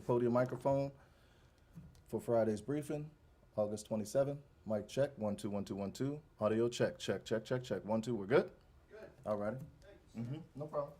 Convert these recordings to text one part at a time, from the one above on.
podium microphone for Friday's briefing, August 27th. Mic check, 1 2 1 2 1 2. Audio check, check, check, check, check. 1 2. We're good. Good. All righty. Thank you, sir. No problem.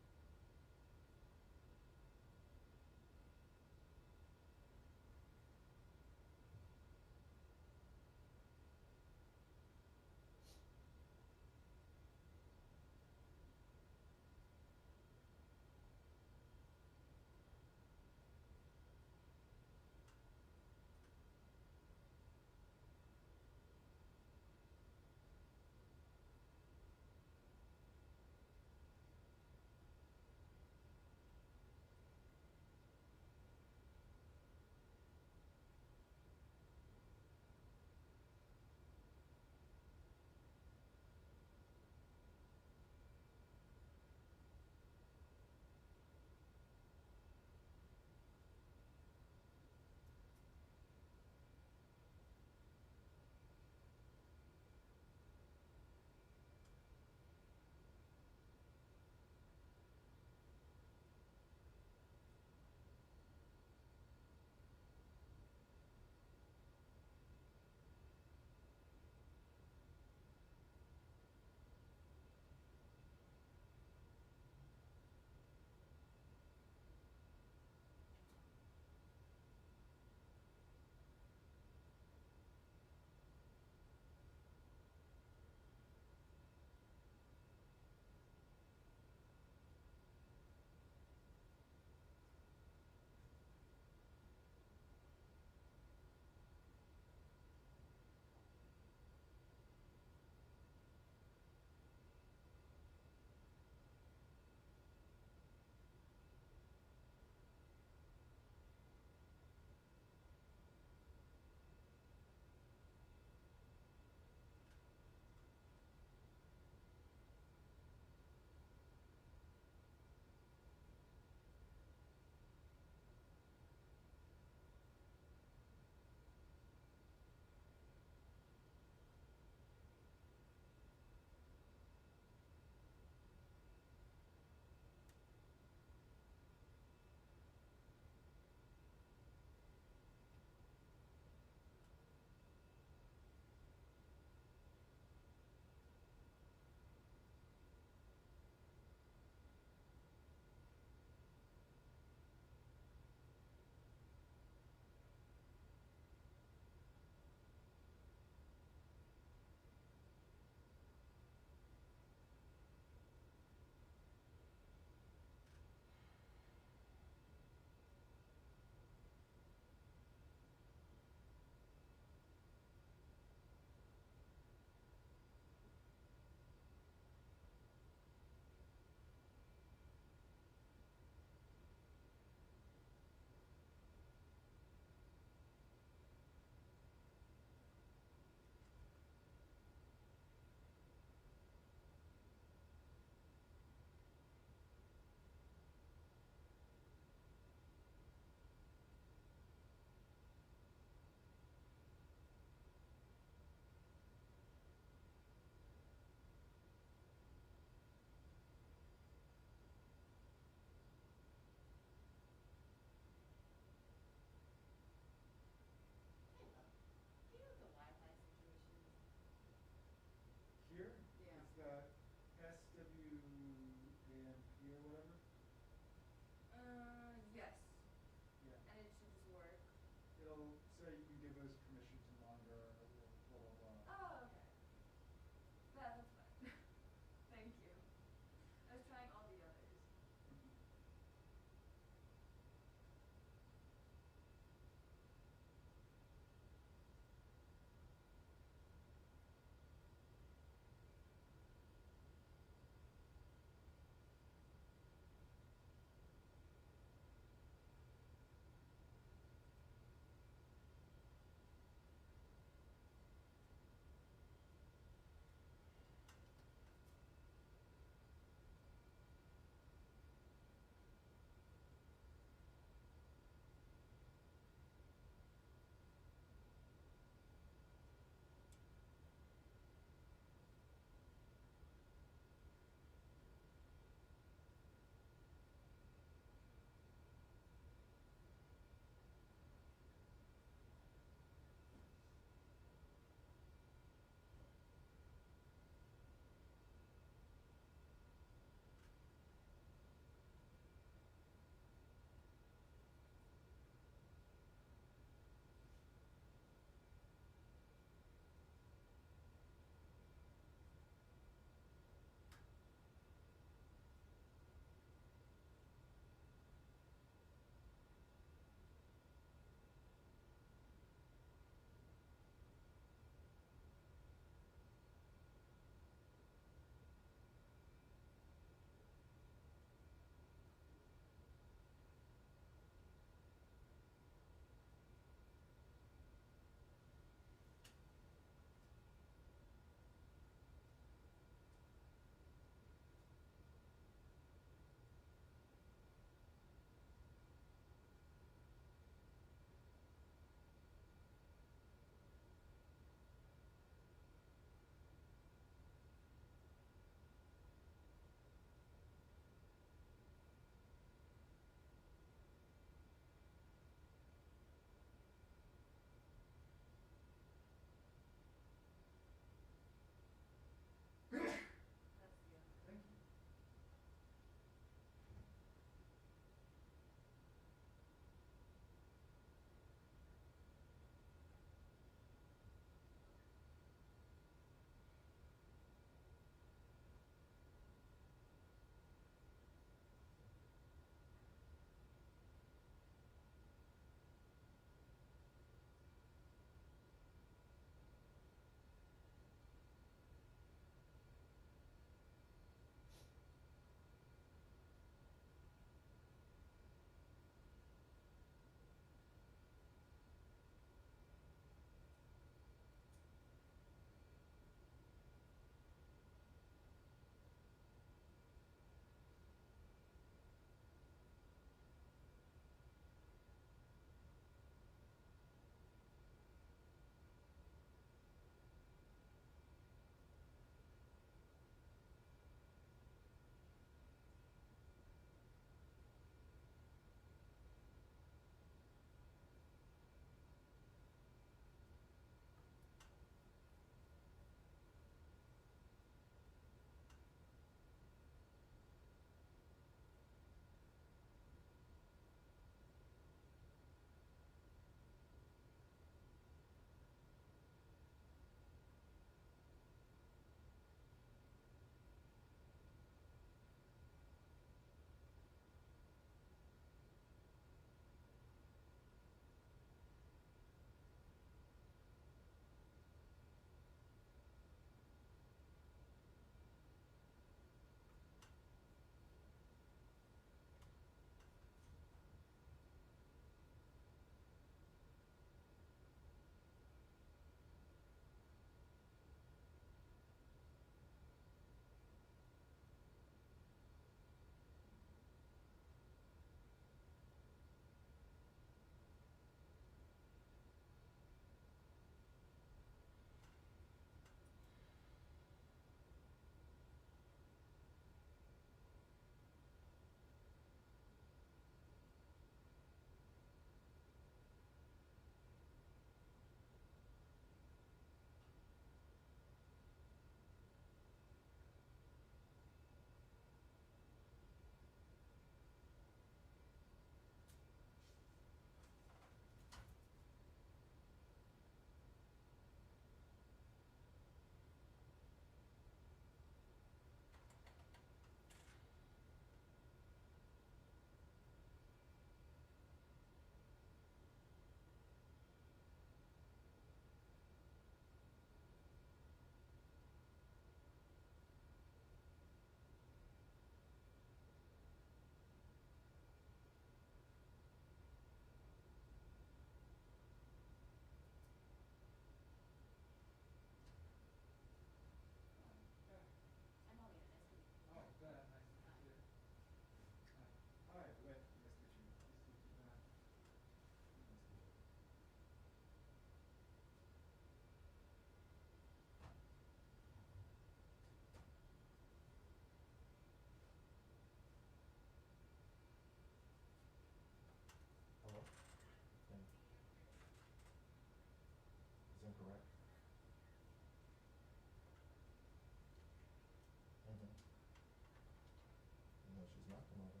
She's not come over.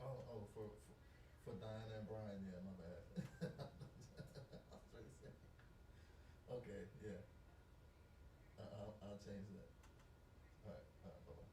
Oh, for Diana and Brian, yeah, my bad. I was trying to say. Okay, yeah. I'll change that. All right, bye bye.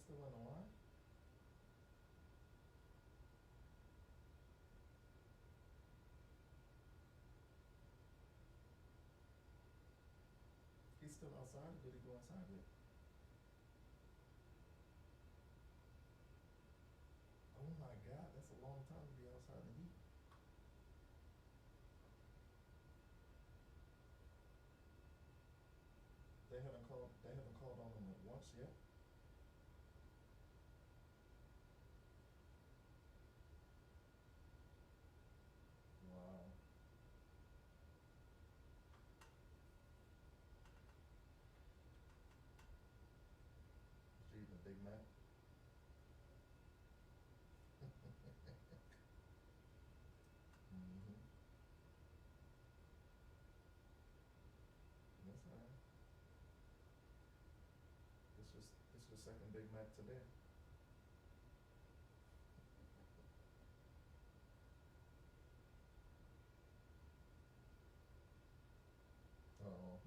still in the line? He's still outside, or did he go inside yet? Oh my God, that's a long time to be outside in the heat. They haven't called on him once yet. Wow. Did you eat the Big Mac? Mm-hmm. That's all right. This was second Big Mac today. Oh.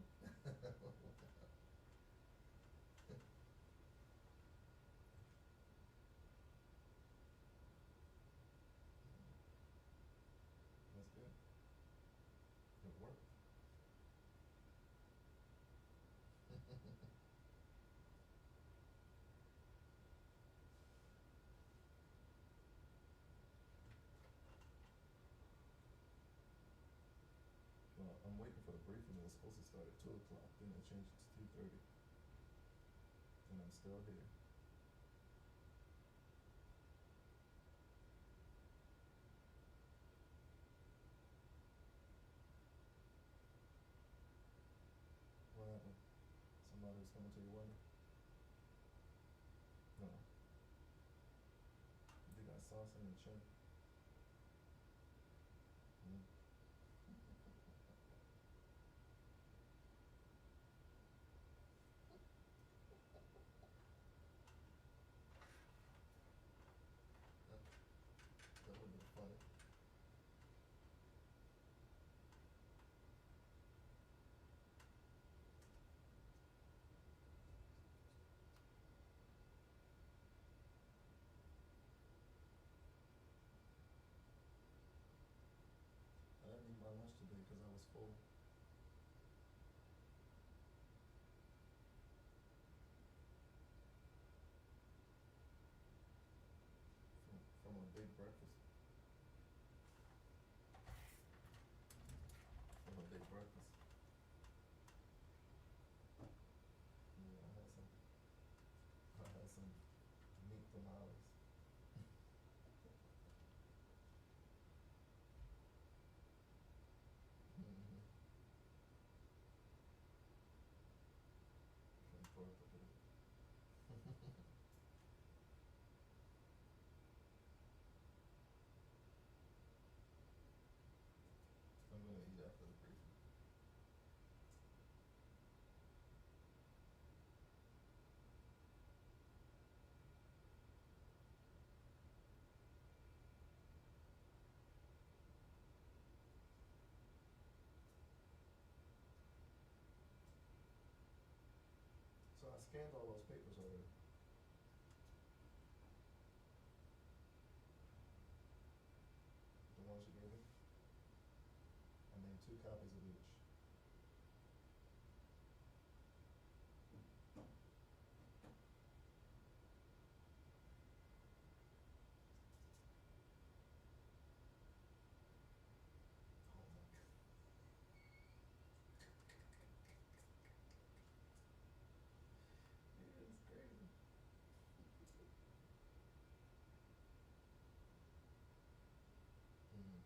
That's good. It worked. Well, I'm waiting for the briefing. It was supposed to start at 2 o'clock. Then they changed it to 2:30, and I'm still here. What happened? Somebody was coming to your window? No. You got sauce in your chin. Mm. That, that would have been funny. I didn't eat my lunch today because I was full from a big breakfast. From a big breakfast. Yeah, I had some meat tamales. Mm-hmm. From Puerto Rico. I'm gonna eat after the briefing. So I scanned all those papers already. The ones you gave me. I made 2 copies of each. Oh my God. Yeah, it's crazy. Mm-hmm.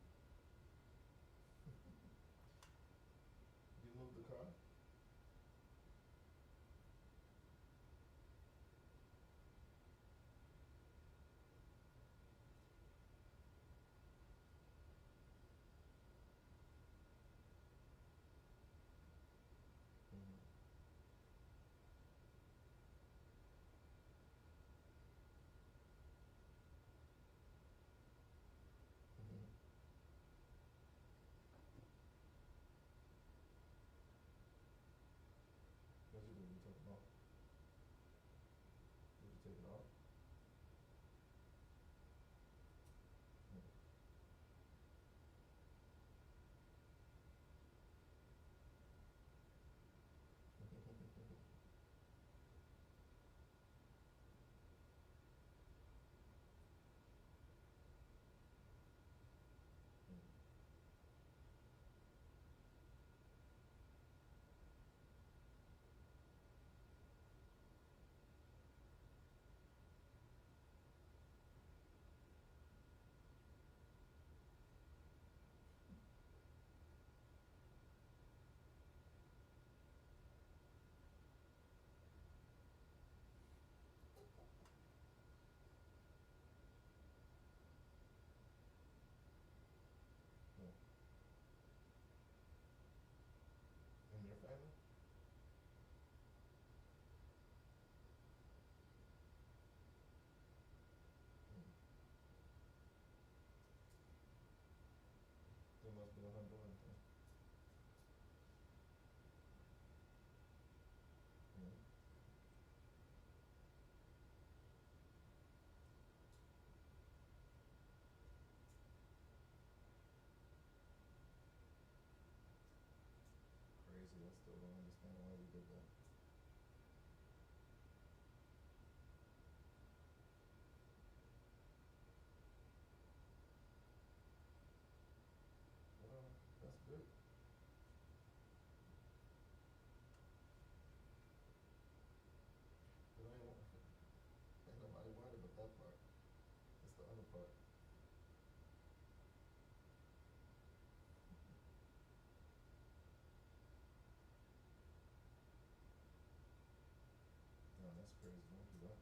still don't understand why we did that. Well, that's good. But ain't nobody worried about that part. It's the other part. No, that's crazy. Don't do that.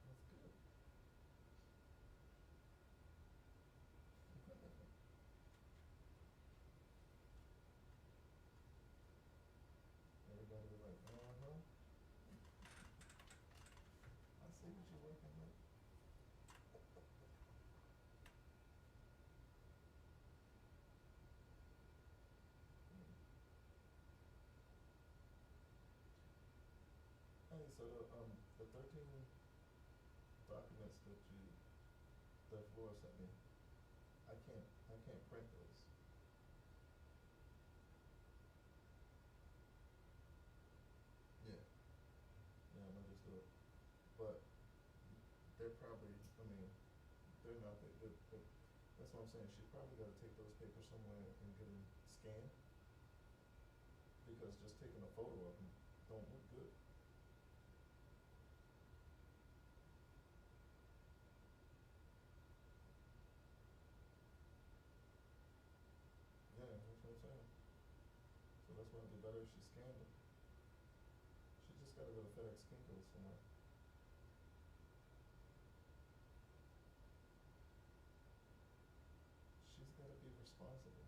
That's good. Everybody was like, uh-huh. I see what you're working with. Mm. Hey, so the 13 documents that Flora sent me, I can't print those. Yeah, yeah, I'm gonna just do it. But they're probably, I mean, they're not, that's what I'm saying, she's probably gotta take those papers somewhere and get them scanned, because just taking a photo of them don't look good. Yeah, that's what I'm saying. So that's why it'd be better if she scanned them. She just gotta go to FedEx Kinko's somewhere. She's gotta be responsible.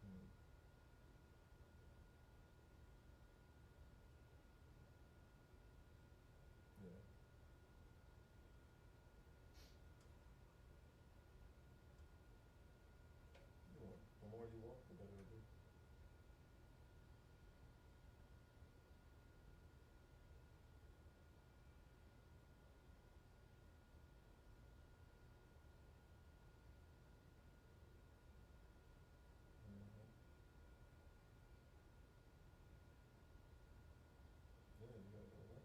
Mm. Yeah. The more you walk, the better it'll be. Mm-hmm. Yeah, you gotta go to work.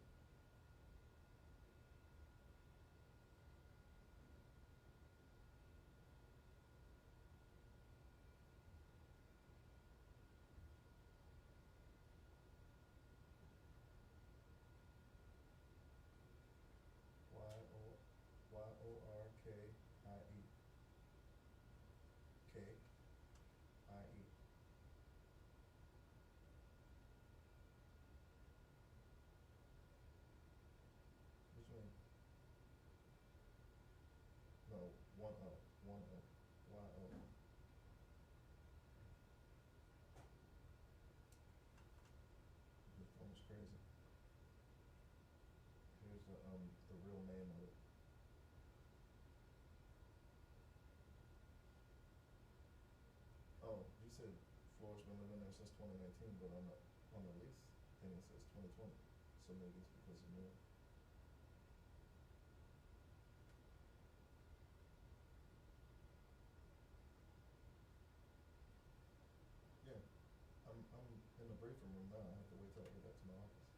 Yorkie. K-I-E. Which one? No, one O. One O. Y-O. Your phone's crazy. Here's the real name of it. Oh, you said Floyd's been living there since 2019, but on the lease thing it says 2020. So maybe it's because of new. Yeah, I'm in the briefing room now. I have to wait till I get back to my office.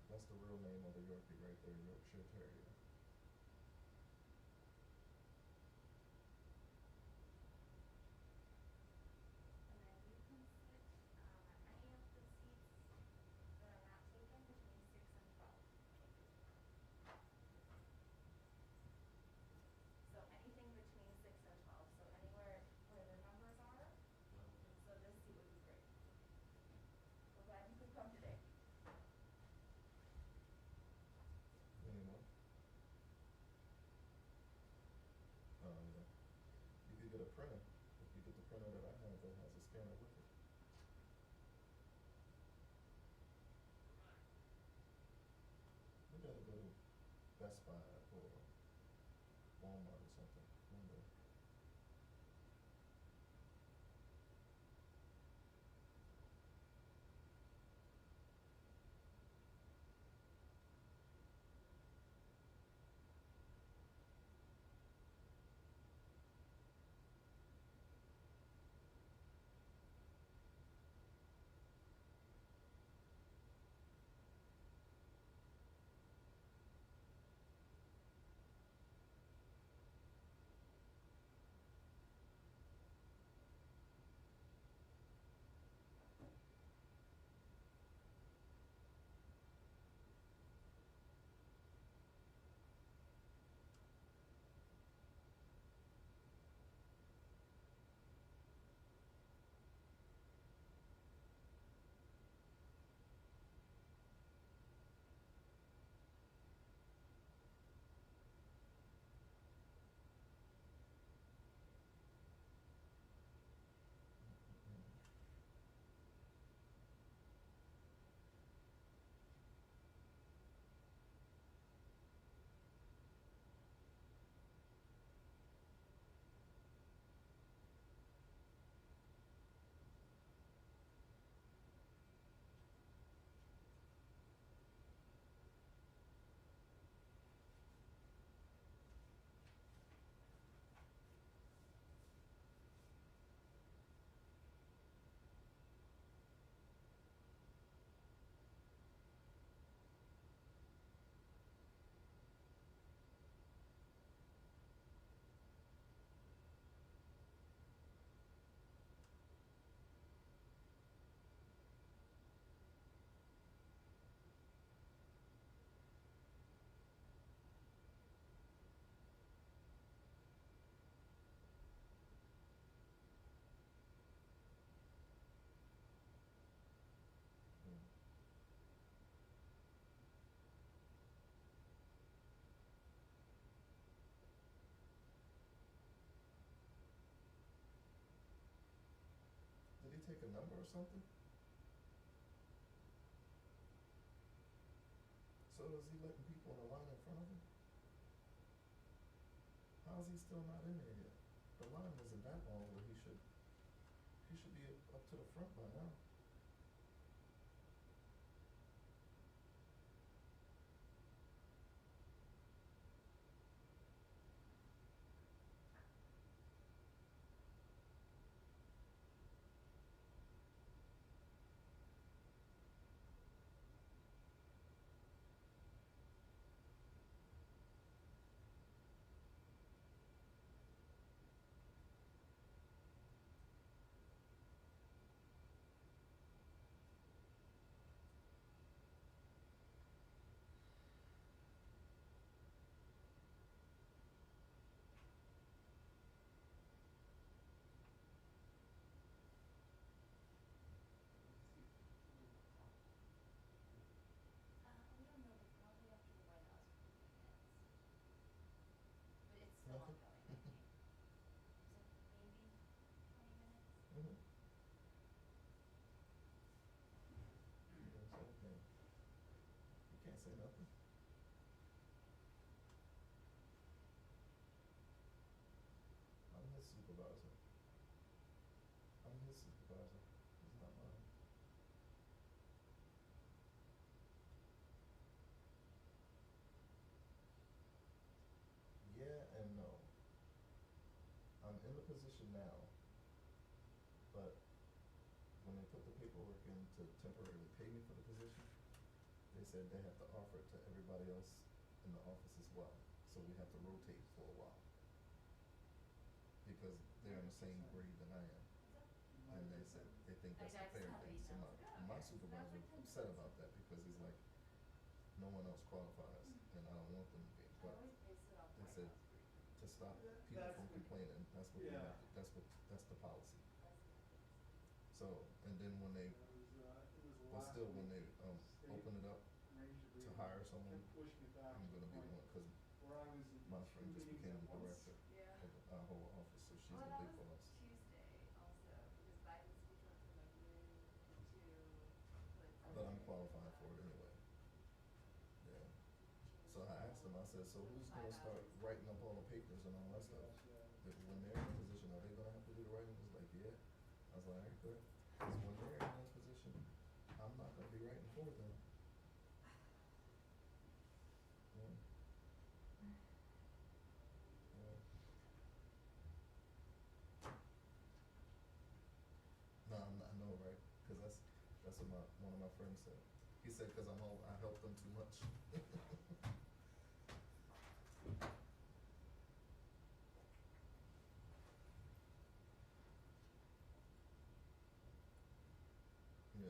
That's the real name of the Yorkie right there, Yorkshire Terrier. And then you can sit any of the seats that are not taken between 6 and 12. So anything between 6 and 12. So anywhere where the numbers are. So this seat would be great. We're glad you could come today. Anymore? Oh yeah. You could get a printer. If you get the printer that I have that has a scanner with it. take a number or something? So is he letting people in the line in front of him? How is he still not in there yet? The line isn't that long where he should be up to the front by now. We don't know, but probably after the White House briefing ends. But it's still Nothing? ongoing, I think. So maybe 20 minutes? Mm-hmm. Okay. You can't say nothing. I'm his supervisor. I'm his supervisor. He's not mine. Yeah and no. I'm in the position now, but when they put the paperwork in to temporarily pay me for the position, they said they have to offer it to everybody else in the office as well. So we have to rotate for a while. Because they're in the same grade that I am. And they said they think that's the fair thing. So my supervisor upset about that because he's like, no one else qualifies and I don't want them to be. I But always base it off they White said House briefing. to stop people from complaining, that's what we have to, that's the policy. So, and then when they, but still when they open it up to hire someone, I'm gonna be the one, cause my friend just became the director Yeah. of our whole office, so she's Well, the that big was boss. Tuesday also, because Biden's speech went from like noon to like. But I'm qualified for it anyway. Yeah. So I asked him, I said, so who's gonna start writing up all the papers and all that stuff? When they're in a position, are they gonna have to do the writing? He's like, yeah. I was like, alright, good. Cause when they're in this position, I'm not gonna be writing for them. Yeah. Yeah. No, I know, right? Cause that's what one of my friends said. He said, cause I help them too much. Yeah.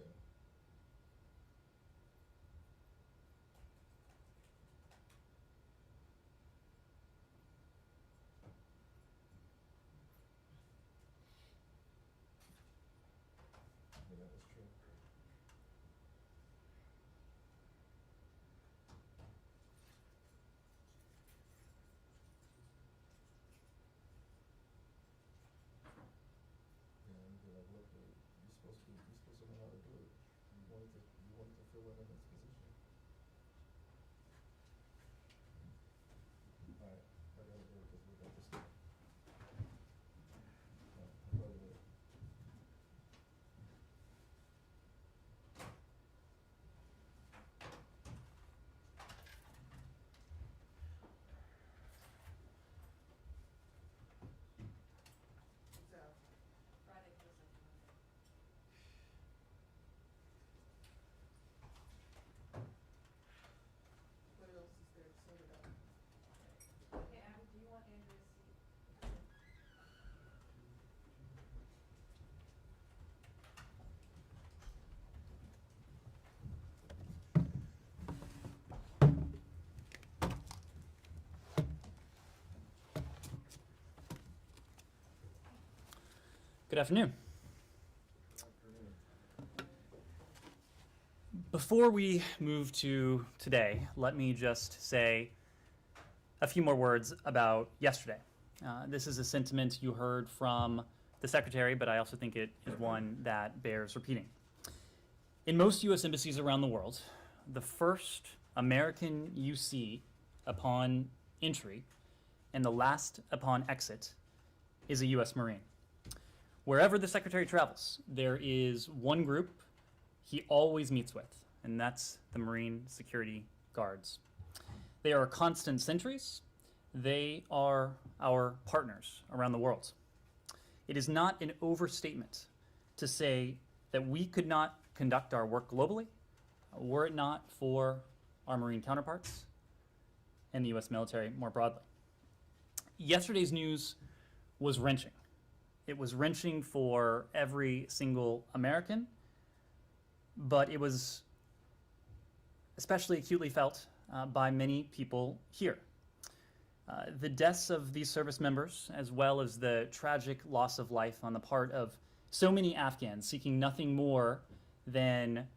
Yeah, that is true. Yeah, and be like, look, dude, you're supposed to know how to do it. You wanted to fill in this position. Alright, I gotta go because we got this stuff. Alright, I'll call you later. So, Friday feels like Monday. What else is there to sort it out? Hey, Abby, do you want Andrea's seat? Good afternoon. Before we move to today, let me just say a few more words about yesterday. This is a sentiment you heard from the Secretary, but I also think it is one that bears repeating. In most U.S. embassies around the world, the first American you see upon entry and the last upon exit is a U.S. Marine. Wherever the Secretary travels, there is one group he always meets with, and that's the Marine Security Guards. They are constant sentries. They are our partners around the world. It is not an overstatement to say that we could not conduct our work globally were it not for our Marine counterparts and the U.S. military more broadly. Yesterday's news was wrenching. It was wrenching for every single American, but it was especially acutely felt by many people here. The deaths of these service members, as well as the tragic loss of life on the part of so many Afghans seeking nothing more than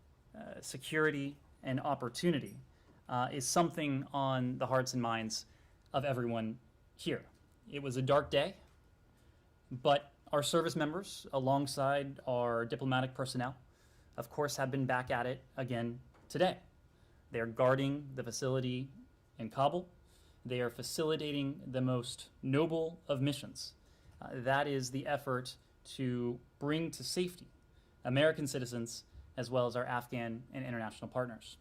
security and opportunity, is something on the hearts and minds of everyone here. It was a dark day, but our service members, alongside our diplomatic personnel, of course, have been back at it again today. They are guarding the facility in Kabul. They are facilitating the most noble of missions. That is the effort to bring to safety American citizens as well as our Afghan and international partners.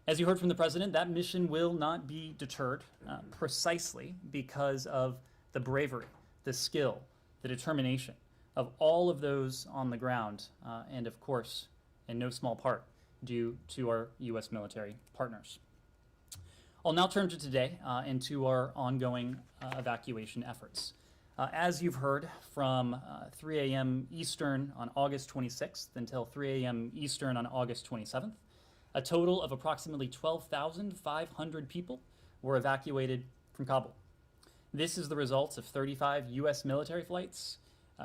As you heard from the President, that mission will not be deterred precisely because of the bravery, the skill, the determination of all of those on the ground, and of course, in no small part, due to our U.S. military partners. I'll now turn to today and to our ongoing evacuation efforts. As you've heard, from 3 a.m. Eastern on August 26th until 3 a.m. Eastern on August 27th, a total of approximately 12,500 people were evacuated from Kabul. This is the result of 35 U.S. military flights,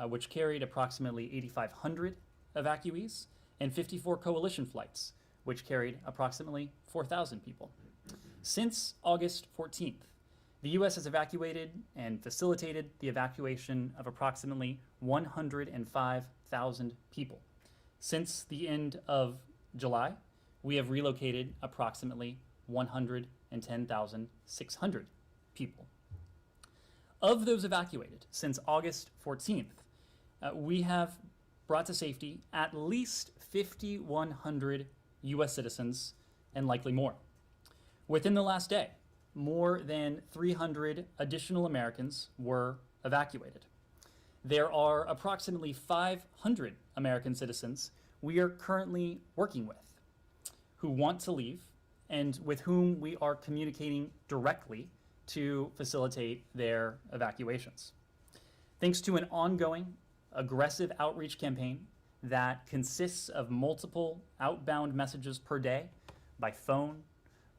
which carried approximately 8,500 evacuees, and 54 coalition flights, which carried approximately 4,000 people. Since August 14th, the U.S. has evacuated and facilitated the evacuation of approximately 105,000 people. Since the end of July, we have relocated approximately 110,600 people. Of those evacuated since August 14th, we have brought to safety at least 5,100 U.S. citizens and likely more. Within the last day, more than 300 additional Americans were evacuated. There are approximately 500 American citizens we are currently working with who want to leave and with whom we are communicating directly to facilitate their evacuations. Thanks to an ongoing, aggressive outreach campaign that consists of multiple outbound messages per day by phone,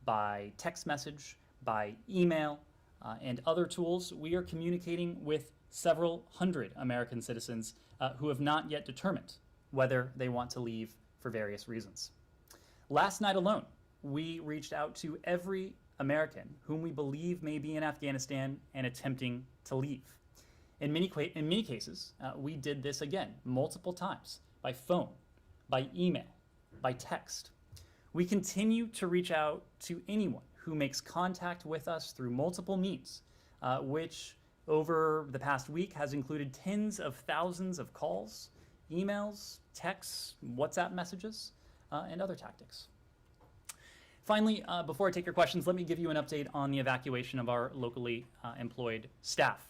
by text message, by email, and other tools, we are communicating with several hundred American citizens who have not yet determined whether they want to leave for various reasons. Last night alone, we reached out to every American whom we believe may be in Afghanistan and attempting to leave. In many cases, we did this again multiple times by phone, by email, by text. We continue to reach out to anyone who makes contact with us through multiple means, which over the past week has included tens of thousands of calls, emails, texts, WhatsApp messages, and other tactics. Finally, before I take your questions, let me give you an update on the evacuation of our locally employed staff.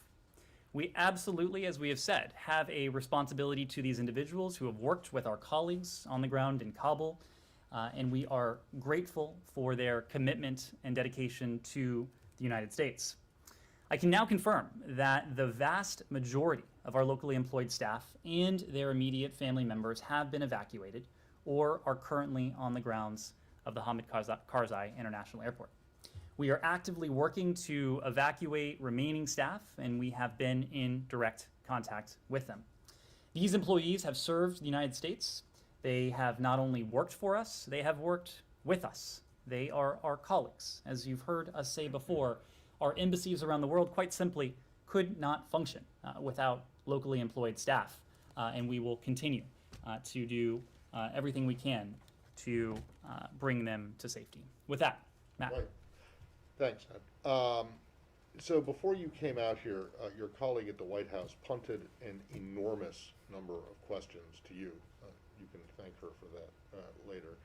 We absolutely, as we have said, have a responsibility to these individuals who have worked with our colleagues on the ground in Kabul, and we are grateful for their commitment and dedication to the United States. I can now confirm that the vast majority of our locally employed staff and their immediate family members have been evacuated or are currently on the grounds of the Hamid Karzai International Airport. We are actively working to evacuate remaining staff, and we have been in direct contact with them. These employees have served the United States. They have not only worked for us, they have worked with us. They are our colleagues. As you've heard us say before, our embassies around the world, quite simply, could not function without locally employed staff, and we will continue to do everything we can to bring them to safety. With that, Matt. Right. Thanks, Ed. So before you came out here, your colleague at the White House punted an enormous number of questions to you. You can thank her for that later.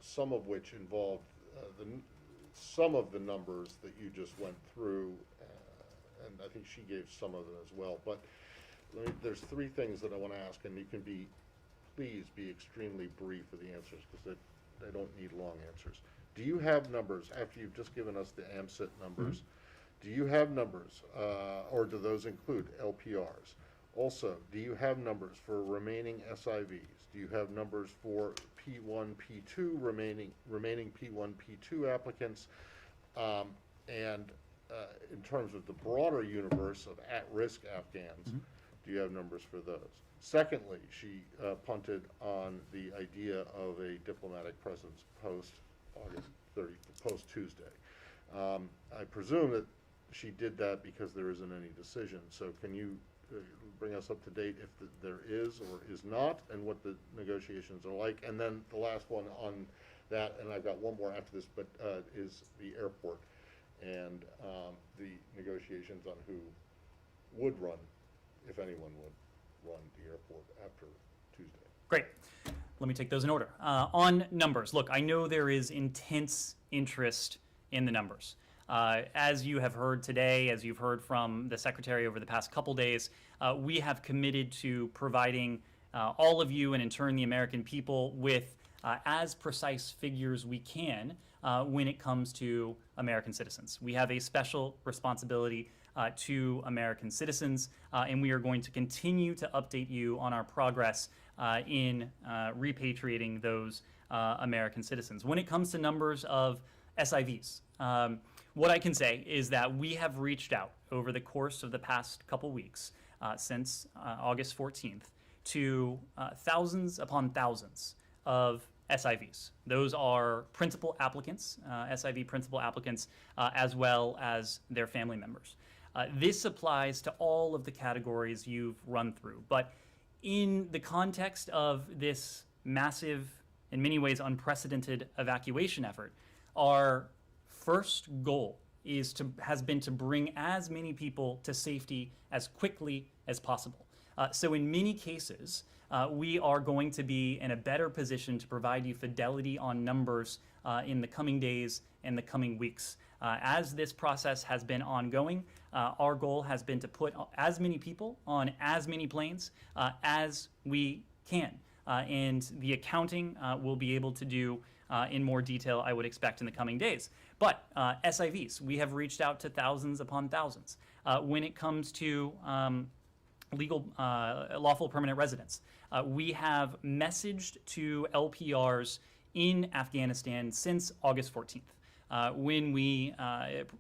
Some of which involved some of the numbers that you just went through, and I think she gave some of them as well. But there's three things that I want to ask, and you can please be extremely brief with the answers, because they don't need long answers. Do you have numbers, after you've just given us the AMSIT numbers, do you have numbers, or do those include LPRs? Also, do you have numbers for remaining SIVs? Do you have numbers for P1, P2, remaining P1, P2 applicants? And in terms of the broader universe of at-risk Afghans, do you have numbers for those? Secondly, she punted on the idea of a diplomatic presence post-August 30, post-Tuesday. I presume that she did that because there isn't any decision. So can you bring us up to date if there is or is not, and what the negotiations are like? And then the last one on that, and I've got one more after this, but is the airport and the negotiations on who would run, if anyone would run the airport after Tuesday. Great. Let me take those in order. On numbers, look, I know there is intense interest in the numbers. As you have heard today, as you've heard from the Secretary over the past couple days, we have committed to providing all of you, and in turn the American people, with as precise figures we can when it comes to American citizens. We have a special responsibility to American citizens, and we are going to continue to update you on our progress in repatriating those American citizens. When it comes to numbers of SIVs, what I can say is that we have reached out over the course of the past couple weeks, since August 14th, to thousands upon thousands of SIVs. Those are principal applicants, SIV principal applicants, as well as their family members. This applies to all of the categories you've run through, but in the context of this massive, in many ways unprecedented evacuation effort, our first goal has been to bring as many people to safety as quickly as possible. So in many cases, we are going to be in a better position to provide you fidelity on numbers in the coming days and the coming weeks. As this process has been ongoing, our goal has been to put as many people on as many planes as we can. And the accounting we'll be able to do in more detail, I would expect, in the coming days. But SIVs, we have reached out to thousands upon thousands. When it comes to legal, lawful permanent residents, we have messaged to LPRs in Afghanistan since August 14th, when we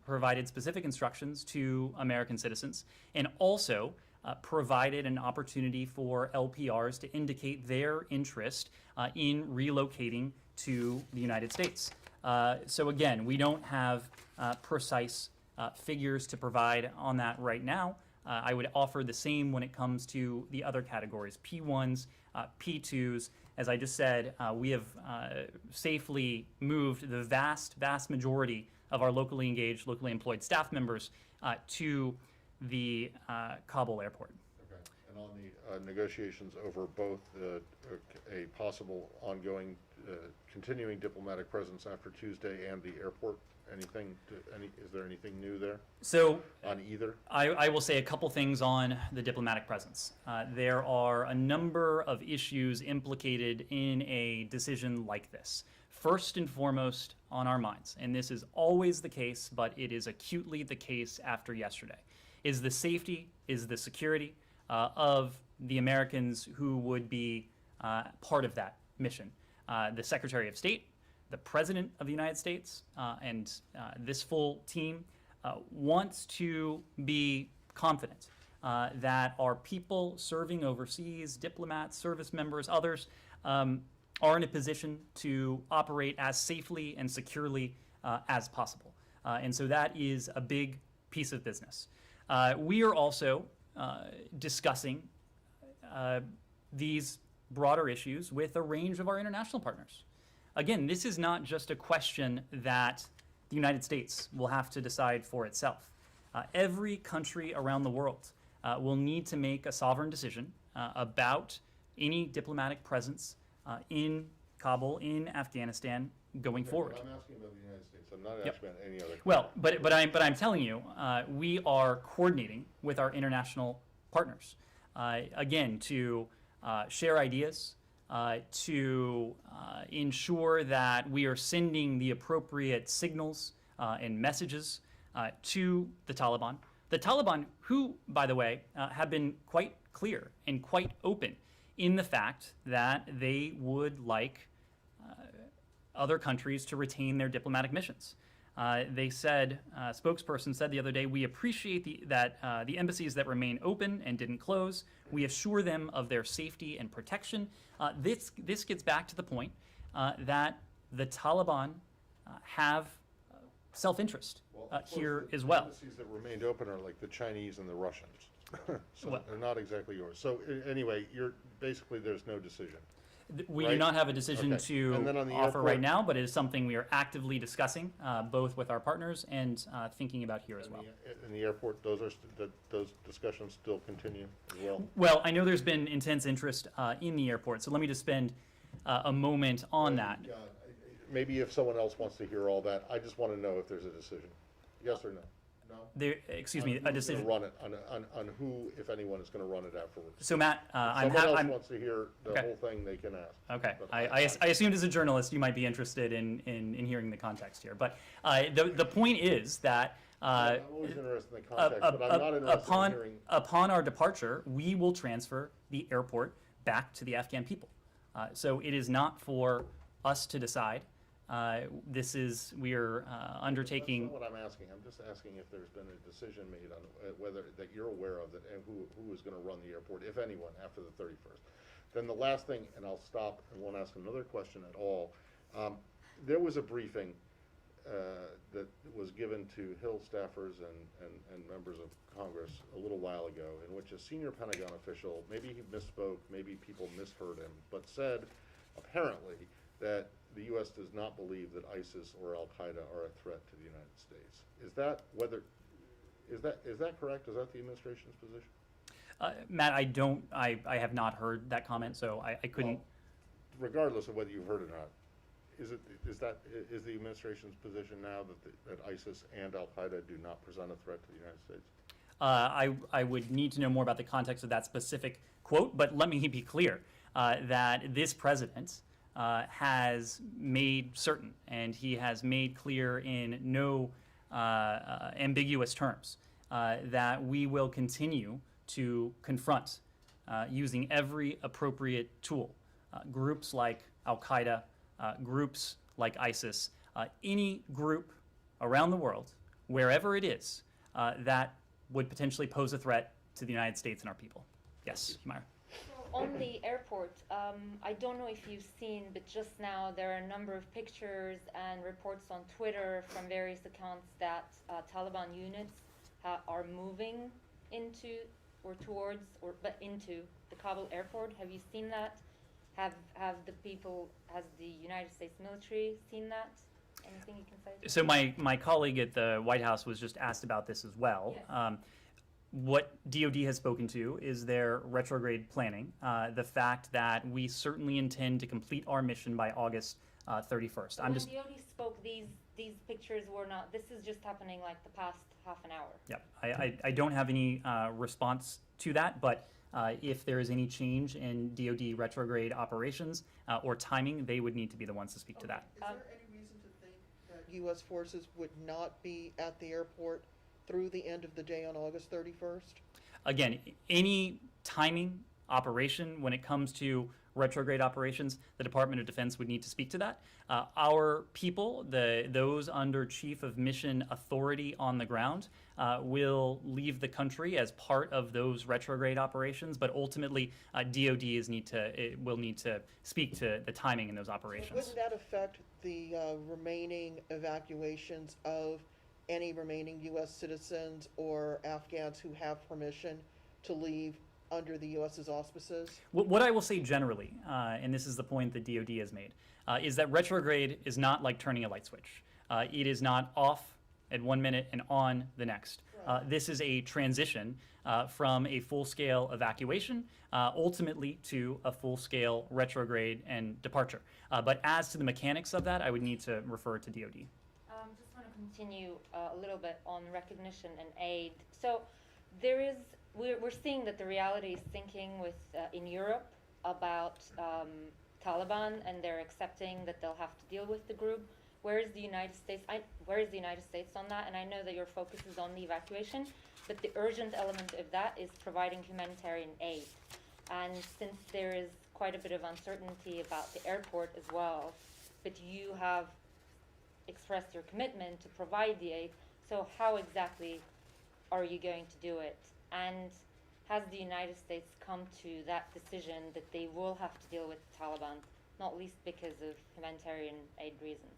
provided specific instructions to American citizens, and also provided an opportunity for LPRs to indicate their interest in relocating to the United States. So again, we don't have precise figures to provide on that right now. I would offer the same when it comes to the other categories, P1s, P2s. As I just said, we have safely moved the vast majority of our locally engaged, locally employed staff members to the Kabul airport. Okay. And on the negotiations over both a possible ongoing, continuing diplomatic presence after Tuesday and the airport, is there anything new there? So on either? I will say a couple things on the diplomatic presence. There are a number of issues implicated in a decision like this. First and foremost on our minds, and this is always the case, but it is acutely the case after yesterday, is the safety, is the security of the Americans who would be part of that mission. The Secretary of State, the President of the United States, and this full team wants to be confident that our people serving overseas, diplomats, service members, others, are in a position to operate as safely and securely as possible. And so that is a big piece of business. We are also discussing these broader issues with a range of our international partners. Again, this is not just a question that the United States will have to decide for itself. Every country around the world will need to make a sovereign decision about any diplomatic presence in Kabul, in Afghanistan, going forward. I'm asking about the United States. I'm not Yep. asking about any other. Well, but I'm telling you, we are coordinating with our international partners, again, to share ideas, to ensure that we are sending the appropriate signals and messages to the Taliban. The Taliban, who, by the way, have been quite clear and quite open in the fact that they would like other countries to retain their diplomatic missions. They said, a spokesperson said the other day, we appreciate that the embassies that remain open and didn't close, we assure them of their safety and protection. This gets back to the point that the Taliban have self-interest here as well. The embassies that remained open are like the Chinese and the Russians. So Well- they're not exactly yours. So anyway, basically there's no decision. We do Right. not have a decision Okay. to And then on the offer right airport- now, but it is something we are actively discussing, both with our partners and thinking about here as well. In the airport, those discussions still continue as well? Well, I know there's been intense interest in the airport, so let me just spend a moment on that. Yeah, maybe if someone else wants to hear all that, I just want to know if there's a decision. Yes or no? No? There, excuse me, a Who's decision. gonna run it, on who, if anyone, is gonna run it afterwards? So Matt, I'm, Someone else I'm wants to hear the Okay. whole thing, they can ask. okay. But I assumed as a journalist you might be interested in hearing the context here, but the point is that. I'm always interested in the context, but I'm not interested in hearing. Upon our departure, we will transfer the airport back to the Afghan people. So it is not for us to decide. We are undertaking. That's not what I'm asking. I'm just asking if there's been a decision made on whether, that you're aware of, that, and who is gonna run the airport, if anyone, after the 31st. Then the last thing, and I'll stop and won't ask another question at all. There was a briefing that was given to Hill staffers and members of Congress a little while ago, in which a senior Pentagon official, maybe he misspoke, maybe people misheard him, but said apparently that the U.S. does not believe that ISIS or Al Qaeda are a threat to the United States. Is that correct? Is that the administration's position? Matt, I have not heard that comment, so I couldn't. Well, regardless of whether you've heard it or not, is the administration's position now that ISIS and Al Qaeda do not present a threat to the United States? I would need to know more about the context of that specific quote, but let me be clear that this president has made certain, and he has made clear in no ambiguous terms, that we will continue to confront, using every appropriate tool, groups like Al Qaeda, groups like ISIS, any group around the world, wherever it is, that would potentially pose a threat to the United States and our people. Yes, Humira. On the airport, I don't know if you've seen, but just now there are a number of pictures and reports on Twitter from various accounts that Taliban units are moving into or towards into the Kabul airport. Have you seen that? Has the United States military seen that? Anything you can say? So my colleague at the White House was just asked about this as well. Yes. What DoD has spoken to is their retrograde planning, the fact that we certainly intend to complete our mission by August 31st. When DoD spoke, these pictures were not. This is just happening like the past half an hour. Yep. I don't have any response to that, but if there is any change in DoD retrograde operations or timing, they would need to be the ones to speak to that. Is there any reason to think that U.S. forces would not be at the airport through the end of the day on August 31st? Again, any timing operation when it comes to retrograde operations, the Department of Defense would need to speak to that. Our people, those under Chief of Mission Authority on the ground, will leave the country as part of those retrograde operations, but ultimately DoD will need to speak to the timing in those operations. Wouldn't that affect the remaining evacuations of any remaining U.S. citizens or Afghans who have permission to leave under the U.S.'s auspices? What I will say generally, and this is the point that DoD has made, is that retrograde is not like turning a light switch. It is not off at 1 minute and on the next. Right. This is a transition from a full-scale evacuation ultimately to a full-scale retrograde and departure. But as to the mechanics of that, I would need to refer to DoD. Just want to continue a little bit on recognition and aid. So we're seeing that the reality is sinking with in Europe about Taliban, and they're accepting that they'll have to deal with the group. Where is the United States? Where is the United States on that? And I know that your focus is on the evacuation, but the urgent element of that is providing humanitarian aid. And since there is quite a bit of uncertainty about the airport as well, but you have expressed your commitment to provide the aid, so how exactly are you going to do it? And has the United States come to that decision that they will have to deal with the Taliban, not least because of humanitarian aid reasons?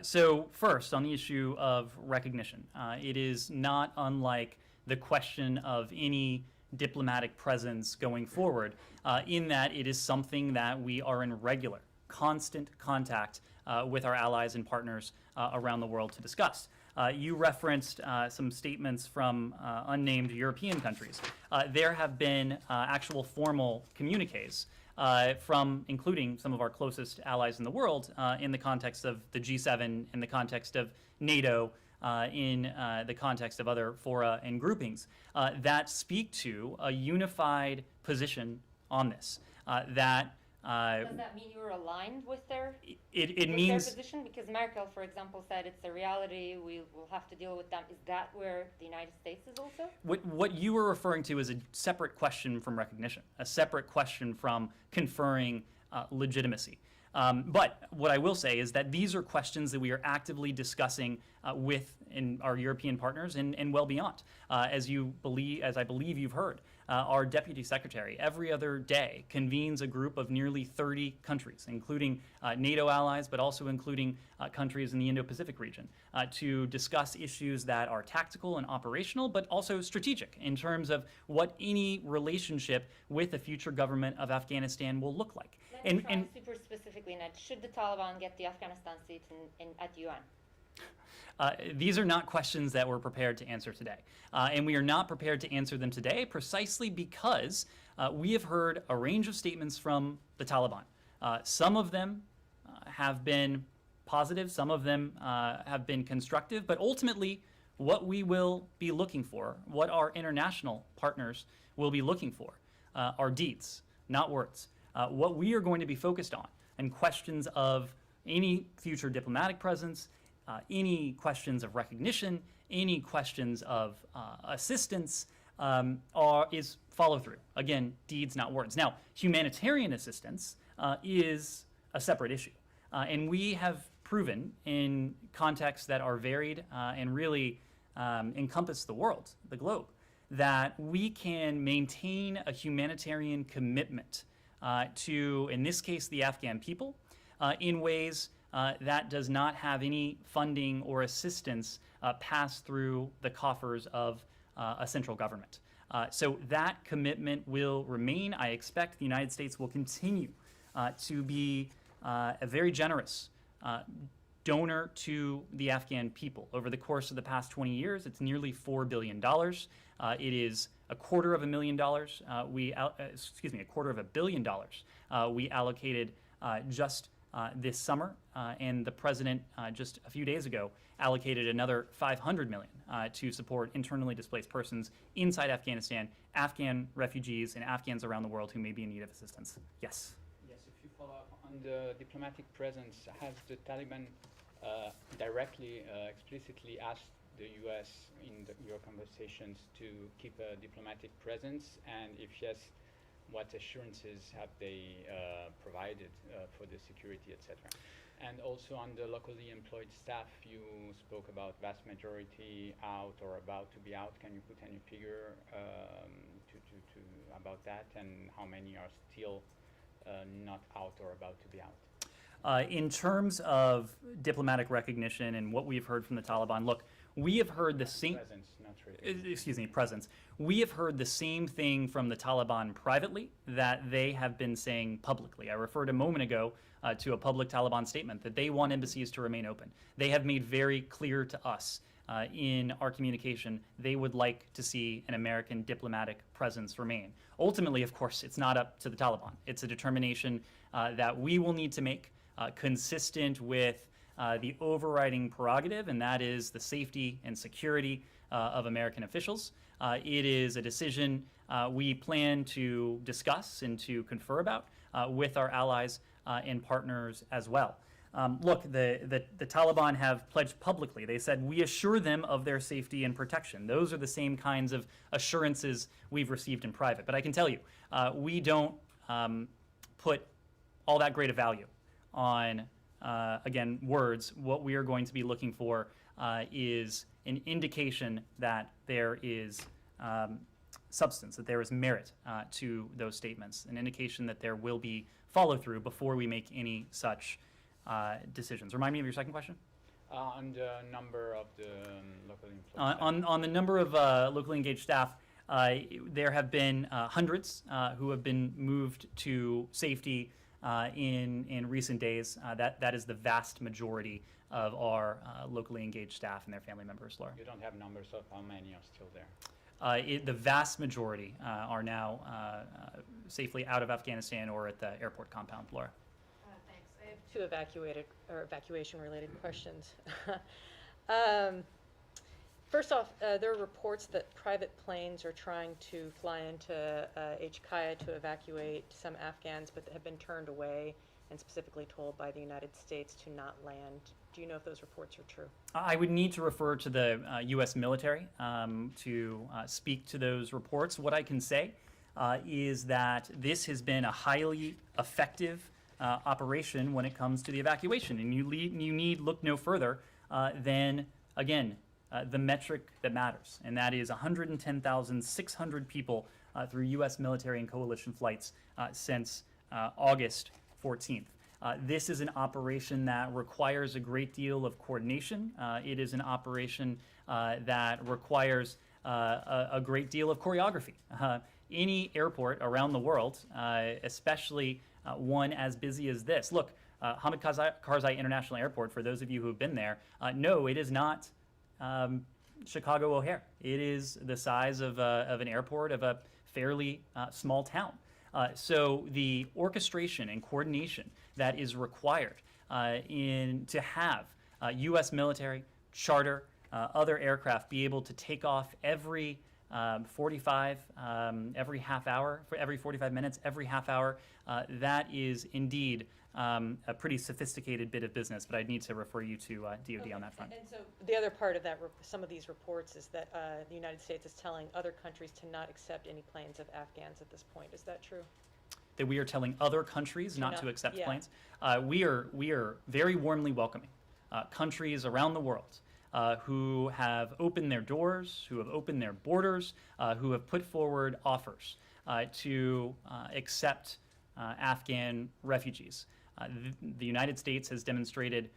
So first, on the issue of recognition, it is not unlike the question of any diplomatic presence going forward, in that it is something that we are in regular, constant contact with our allies and partners around the world to discuss. You referenced some statements from unnamed European countries. There have been actual formal communiques from including some of our closest allies in the world in the context of the G7, in the context of NATO, in the context of other fora and groupings that speak to a unified position on this. Does that mean you're aligned with their It with means their position? Because Merkel, for example, said it's a reality. We will have to deal with them. Is that where the United States is also? what you were referring to is a separate question from recognition, a separate question from conferring legitimacy. But what I will say is that these are questions that we are actively discussing with our European partners and well beyond. As I believe you've heard, our Deputy Secretary every other day convenes a group of nearly 30 countries, including NATO allies, but also including countries in the Indo-Pacific region, to discuss issues that are tactical and operational, but also strategic in terms of what any relationship with the future government of Afghanistan will look like. Let me try super specifically, Ned. Should the Taliban get the Afghanistan seat at UN? These are not questions that we're prepared to answer today. And we are not prepared to answer them today precisely because we have heard a range of statements from the Taliban. Some of them have been positive, some of them have been constructive, but ultimately what we will be looking for, what our international partners will be looking for, are deeds, not words. What we are going to be focused on and questions of any future diplomatic presence, any questions of recognition, any questions of assistance is follow through. Again, deeds, not words. Now, humanitarian assistance is a separate issue. And we have proven in contexts that are varied and really encompass the world, the globe, that we can maintain a humanitarian commitment to, in this case, the Afghan people, in ways that does not have any funding or assistance pass through the coffers of a central government. So that commitment will remain. I expect the United States will continue to be a very generous donor to the Afghan people. Over the course of the past 20 years, it's nearly $4 billion. It is $250,000. $250 million. We allocated just this summer, and the president just a few days ago allocated another $500 million to support internally displaced persons inside Afghanistan, Afghan refugees, and Afghans around the world who may be in need of assistance. Yes. Yes, if you follow up on the diplomatic presence, has the Taliban directly, explicitly asked the U.S. in your conversations to keep a diplomatic presence? And if yes, what assurances have they provided for the security, etc.? And also on the locally employed staff, you spoke about vast majority out or about to be out. Can you put any figure to about that, and how many are still not out or about to be out? In terms of diplomatic recognition and what we've heard from the Taliban, look, We have heard the same. Presence, not really. Excuse me, presence. We have heard the same thing from the Taliban privately that they have been saying publicly. I referred a moment ago to a public Taliban statement that they want embassies to remain open. They have made very clear to us in our communication they would like to see an American diplomatic presence remain. Ultimately, of course, it's not up to the Taliban. It's a determination that we will need to make consistent with the overriding prerogative, and that is the safety and security of American officials. It is a decision we plan to discuss and to confer about with our allies and partners as well. Look, the Taliban have pledged publicly. They said, we assure them of their safety and protection. Those are the same kinds of assurances we've received in private. But I can tell you, we don't put all that great a value on, again, words. What we are going to be looking for is an indication that there is substance, that there is merit to those statements, an indication that there will be follow through before we make any such decisions. Remind me of your second question. On the number of the local employees. On the number of locally engaged staff, there have been hundreds who have been moved to safety in recent days. That is the vast majority of our locally engaged staff and their family members, Laura. You don't have numbers of how many are still there? The vast majority are now safely out of Afghanistan or at the airport compound, Laura. Thanks. I have two evacuation-related questions. First off, there are reports that private planes are trying to fly into HKIA to evacuate some Afghans, but have been turned away and specifically told by the United States to not land. Do you know if those reports are true? I would need to refer to the U.S. military to speak to those reports. What I can say is that this has been a highly effective operation when it comes to the evacuation, and you need look no further than, again, the metric that matters, and that is 110,600 people through U.S. military and coalition flights since August 14th. This is an operation that requires a great deal of coordination. It is an operation that requires a great deal of choreography. Any airport around the world, especially one as busy as this. Look, Hamid Karzai International Airport, for those of you who have been there, no, it is not Chicago O'Hare. It is the size of an airport of a fairly small town. So the orchestration and coordination that is required to have U.S. military, charter, other aircraft be able to take off every 45, every half hour, for every 45 minutes, every half hour, that is indeed a pretty sophisticated bit of business, but I'd need to refer you to DoD on that front. And so the other part of that, some of these reports, is that the United States is telling other countries to not accept any planes of Afghans at this point. Is that true? That we are telling other countries not to accept yeah. planes. We are very warmly welcoming countries around the world who have opened their doors, who have opened their borders, who have put forward offers to accept Afghan refugees. The United States has demonstrated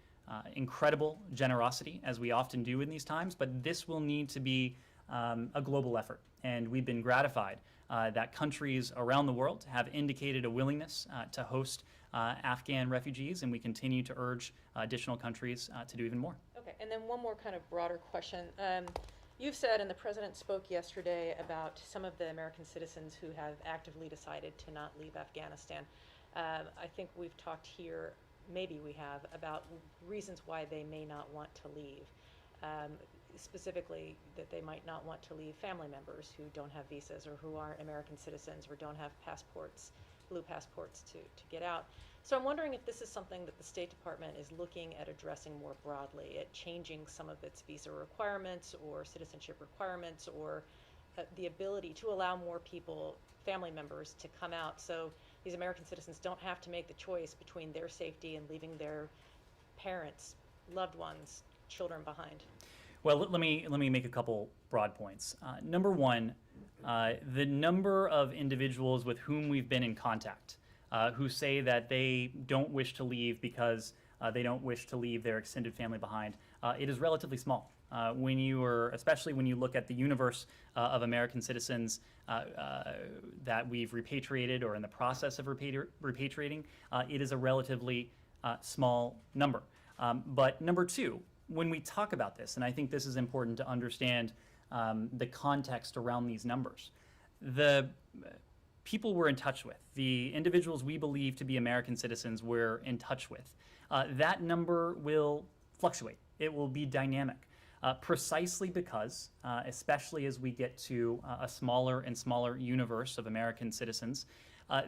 incredible generosity, as we often do in these times, but this will need to be a global effort. And we've been gratified that countries around the world have indicated a willingness to host Afghan refugees, and we continue to urge additional countries to do even more. Okay, and then one more kind of broader question. You've said, and the President spoke yesterday, about some of the American citizens who have actively decided to not leave Afghanistan. I think we've talked here, maybe we have, about reasons why they may not want to leave. Specifically, that they might not want to leave family members who don't have visas or who aren't American citizens or don't have passports, blue passports to get out. So I'm wondering if this is something that the State Department is looking at addressing more broadly, at changing some of its visa requirements or citizenship requirements, or the ability to allow more people, family members, to come out so these American citizens don't have to make the choice between their safety and leaving their parents, loved ones, children behind. Well, let me make a couple broad points. Number one, the number of individuals with whom we've been in contact who say that they don't wish to leave because they don't wish to leave their extended family behind, it is relatively small. Especially when you look at the universe of American citizens that we've repatriated or in the process of repatriating, it is a relatively small number. But number two, when we talk about this, and I think this is important to understand the context around these numbers, the people we're in touch with, the individuals we believe to be American citizens we're in touch with, that number will fluctuate. It will be dynamic. Precisely because, especially as we get to a smaller and smaller universe of American citizens,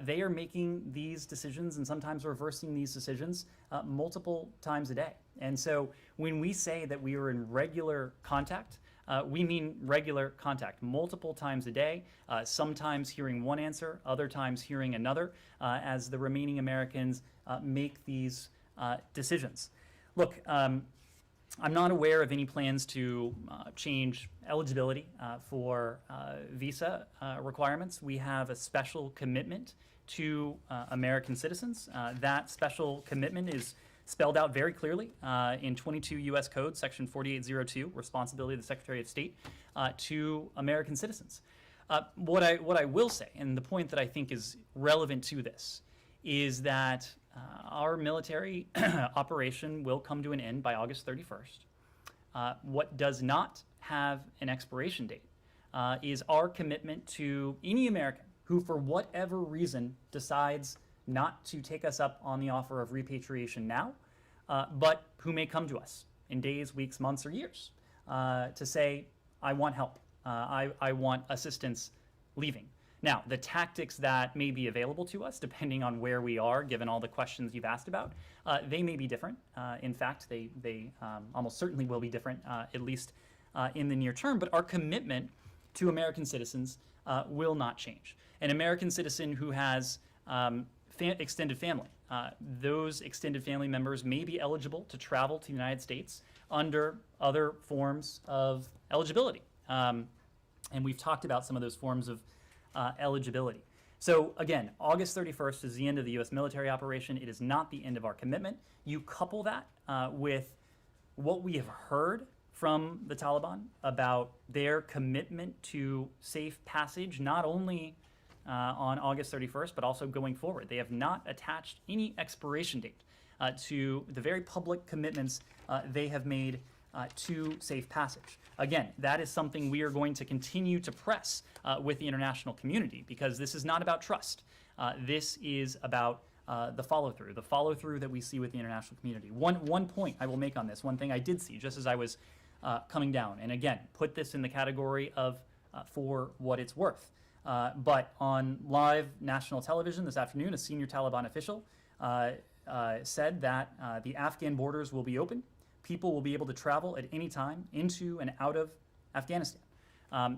they are making these decisions and sometimes reversing these decisions multiple times a day. And so when we say that we are in regular contact, we mean regular contact, multiple times a day, sometimes hearing one answer, other times hearing another, as the remaining Americans make these decisions. Look, I'm not aware of any plans to change eligibility for visa requirements. We have a special commitment to American citizens. That special commitment is spelled out very clearly in 22 U.S. Code, Section 4802, responsibility of the Secretary of State to American citizens. What I will say, and the point that I think is relevant to this, is that our military operation will come to an end by August 31st. What does not have an expiration date is our commitment to any American who, for whatever reason, decides not to take us up on the offer of repatriation now, but who may come to us in days, weeks, months, or years to say, I want help, I want assistance leaving. Now, the tactics that may be available to us, depending on where we are, given all the questions you've asked about, they may be different. In fact, they almost certainly will be different, at least in the near term. But our commitment to American citizens will not change. An American citizen who has extended family, those extended family members may be eligible to travel to the United States under other forms of eligibility. And we've talked about some of those forms of eligibility. So again, August 31st is the end of the U.S. military operation. It is not the end of our commitment. You couple that with what we have heard from the Taliban about their commitment to safe passage, not only on August 31st, but also going forward. They have not attached any expiration date to the very public commitments they have made to safe passage. Again, that is something we are going to continue to press with the international community, because this is not about trust. This is about the follow-through that we see with the international community. One point I will make on this, one thing I did see just as I was coming down, and again, put this in the category of for what it's worth. But on live national television this afternoon, a senior Taliban official said that the Afghan borders will be open. People will be able to travel at any time into and out of Afghanistan.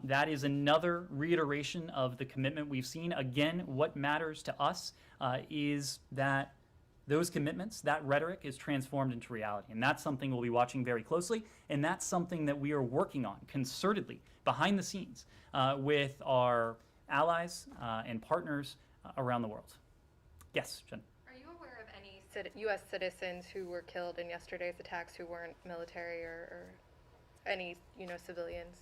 That is another reiteration of the commitment we've seen. Again, what matters to us is that those commitments, that rhetoric is transformed into reality. And that's something we'll be watching very closely. And that's something that we are working on concertedly behind the scenes with our allies and partners around the world. Yes, Jen. Are you aware of any U.S. citizens who were killed in yesterday's attacks who weren't military or any, civilians?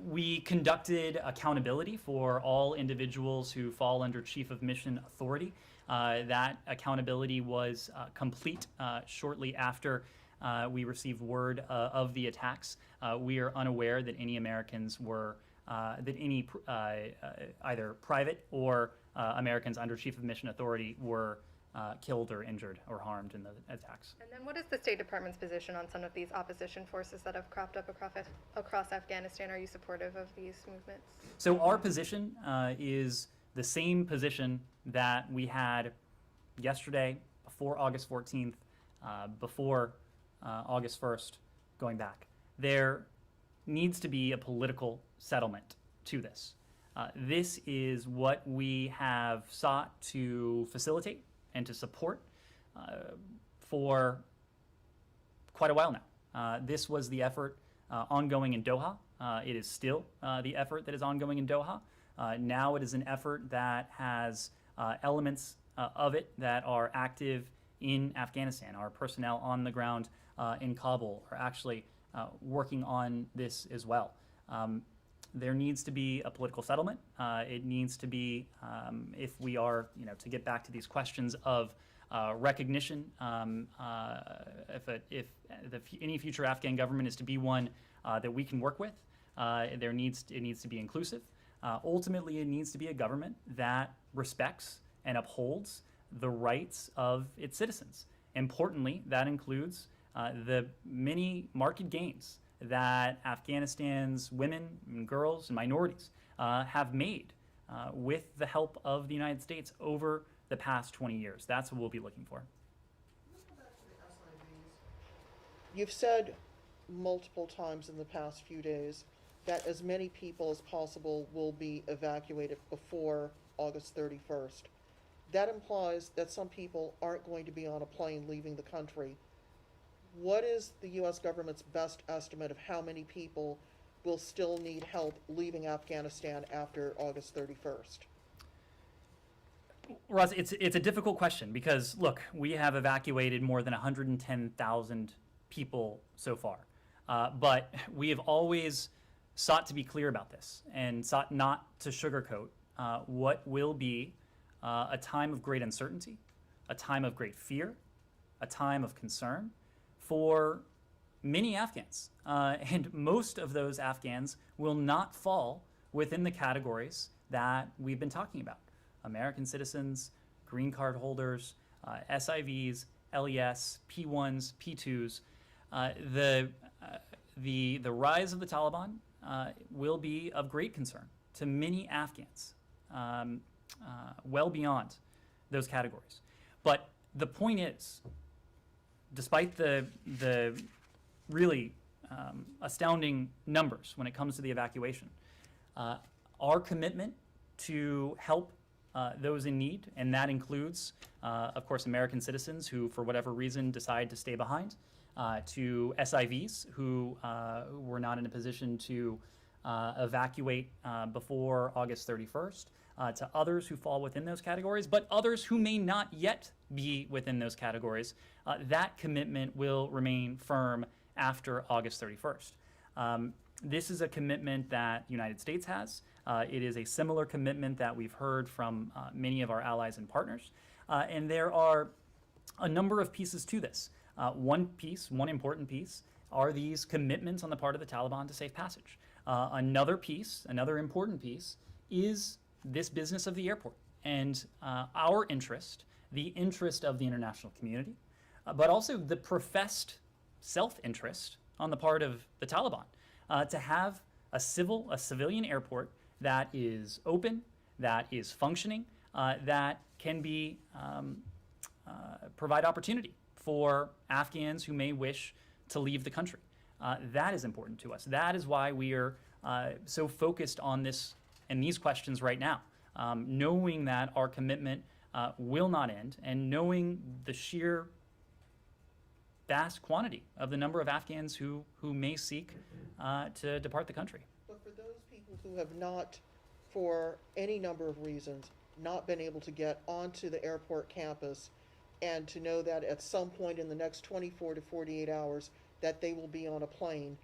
We conducted accountability for all individuals who fall under Chief of Mission Authority. That accountability was complete shortly after we received word of the attacks. We are unaware that any Americans were, either private or Americans under Chief of Mission Authority were killed or injured or harmed in the attacks. And then what is the State Department's position on some of these opposition forces that have cropped up across Afghanistan? Are you supportive of these movements? So our position is the same position that we had yesterday, before August 14th, before August 1st, going back. There needs to be a political settlement to this. This is what we have sought to facilitate and to support for quite a while now. This was the effort ongoing in Doha. It is still the effort that is ongoing in Doha. Now it is an effort that has elements of it that are active in Afghanistan. Our personnel on the ground in Kabul are actually working on this as well. There needs to be a political settlement. It needs to be, if we are, to get back to these questions of recognition, if any future Afghan government is to be one that we can work with, it needs to be inclusive. Ultimately, it needs to be a government that respects and upholds the rights of its citizens. Importantly, that includes the many marked gains that Afghanistan's women and girls and minorities have made with the help of the United States over the past 20 years. That's what we'll be looking for. Let's go back to the SIVs. You've said multiple times in the past few days that as many people as possible will be evacuated before August 31st. That implies that some people aren't going to be on a plane leaving the country. What is the U.S. government's best estimate of how many people will still need help leaving Afghanistan after August 31st? Ross, it's a difficult question because, look, we have evacuated more than 110,000 people so far. But we have always sought to be clear about this and sought not to sugarcoat what will be a time of great uncertainty, a time of great fear, a time of concern for many Afghans. And most of those Afghans will not fall within the categories that we've been talking about. American citizens, green card holders, SIVs, LES, P1s, P2s. The rise of the Taliban will be of great concern to many Afghans, well beyond those categories. But the point is, despite the really astounding numbers when it comes to the evacuation, our commitment to help those in need, and that includes, of course, American citizens who, for whatever reason, decide to stay behind, to SIVs who were not in a position to evacuate before August 31st, to others who fall within those categories, but others who may not yet be within those categories. That commitment will remain firm after August 31st. This is a commitment that the United States has. It is a similar commitment that we've heard from many of our allies and partners. And there are a number of pieces to this. One important piece, are these commitments on the part of the Taliban to safe passage. Another important piece, is this business of the airport and our interest, the interest of the international community, but also the professed self-interest on the part of the Taliban to have a civilian airport that is open, that is functioning, that can be provide opportunity for Afghans who may wish to leave the country. That is important to us. That is why we are so focused on this and these questions right now, knowing that our commitment will not end, and knowing the sheer vast quantity of the number of Afghans who may seek to depart the country. But for those people who have not, for any number of reasons, not been able to get onto the airport campus, and to know that at some point in the next 24 to 48 hours that they will be on a plane,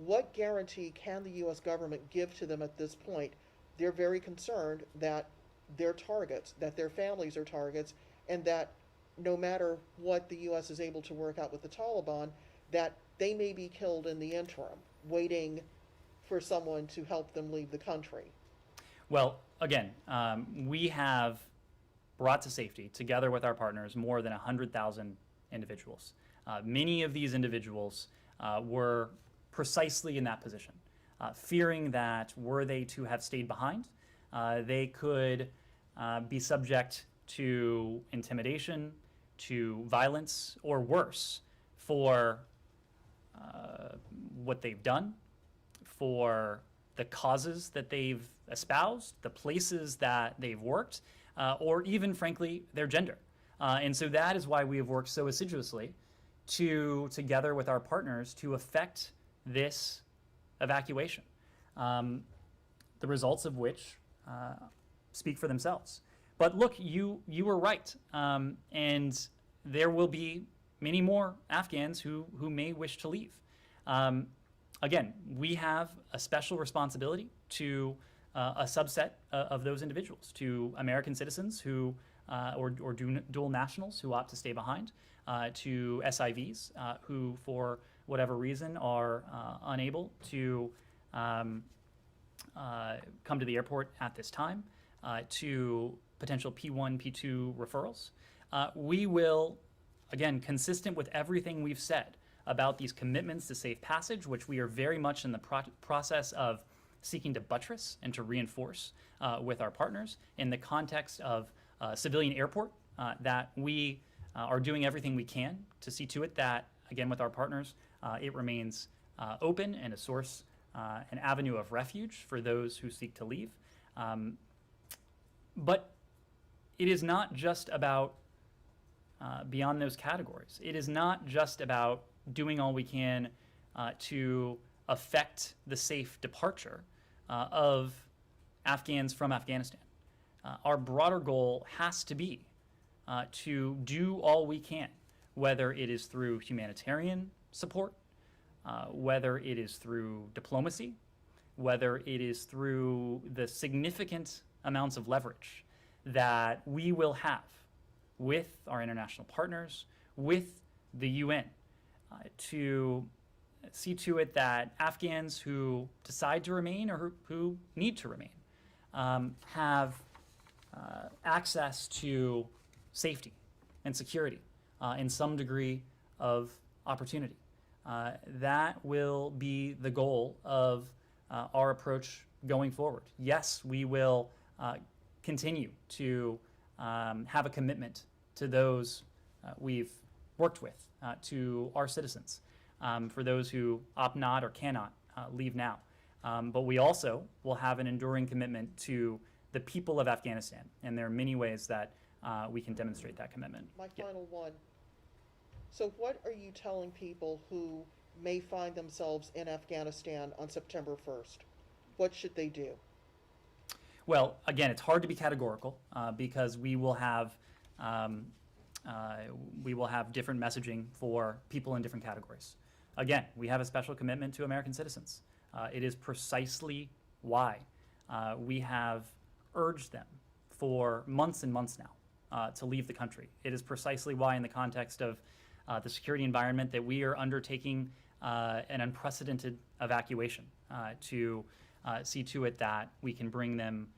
what guarantee can the U.S. government give to them at this point? They're very concerned that they're targets, that their families are targets, and that no matter what the U.S. is able to work out with the Taliban, that they may be killed in the interim, waiting for someone to help them leave the country. Well, again, we have brought to safety, together with our partners, more than 100,000 individuals. Many of these individuals were precisely in that position, fearing that were they to have stayed behind, they could be subject to intimidation, to violence, or worse, for what they've done, for the causes that they've espoused, the places that they've worked, or even, frankly, their gender. And so that is why we have worked so assiduously together with our partners, to effect this evacuation, the results of which speak for themselves. But look, you were right, and there will be many more Afghans who may wish to leave. Again, we have a special responsibility to a subset of those individuals, to American citizens who, or dual nationals who opt to stay behind, to SIVs who, for whatever reason, are unable to come to the airport at this time, to potential P1, P2 referrals. We will, again, consistent with everything we've said about these commitments to safe passage, which we are very much in the process of seeking to buttress and to reinforce with our partners in the context of civilian airport, that we are doing everything we can to see to it that, again, with our partners, it remains open and a source, an avenue of refuge for those who seek to leave. But it is not just about beyond those categories. It is not just about doing all we can to affect the safe departure of Afghans from Afghanistan. Our broader goal has to be to do all we can, whether it is through humanitarian support, whether it is through diplomacy, whether it is through the significant amounts of leverage that we will have with our international partners, with the UN, to see to it that Afghans who decide to remain or who need to remain have access to safety and security in some degree of opportunity. That will be the goal of our approach going forward. Yes, we will continue to have a commitment to those we've worked with, to our citizens, for those who opt not or cannot leave now. But we also will have an enduring commitment to the people of Afghanistan, and there are many ways that we can demonstrate that commitment. My final one. So what are you telling people who may find themselves in Afghanistan on September 1st? What should they do? Well, again, it's hard to be categorical because we will have different messaging for people in different categories. Again, we have a special commitment to American citizens. It is precisely why we have urged them for months and months now to leave the country. It is precisely why, in the context of the security environment, that we are undertaking an unprecedented evacuation to see to it that we can bring them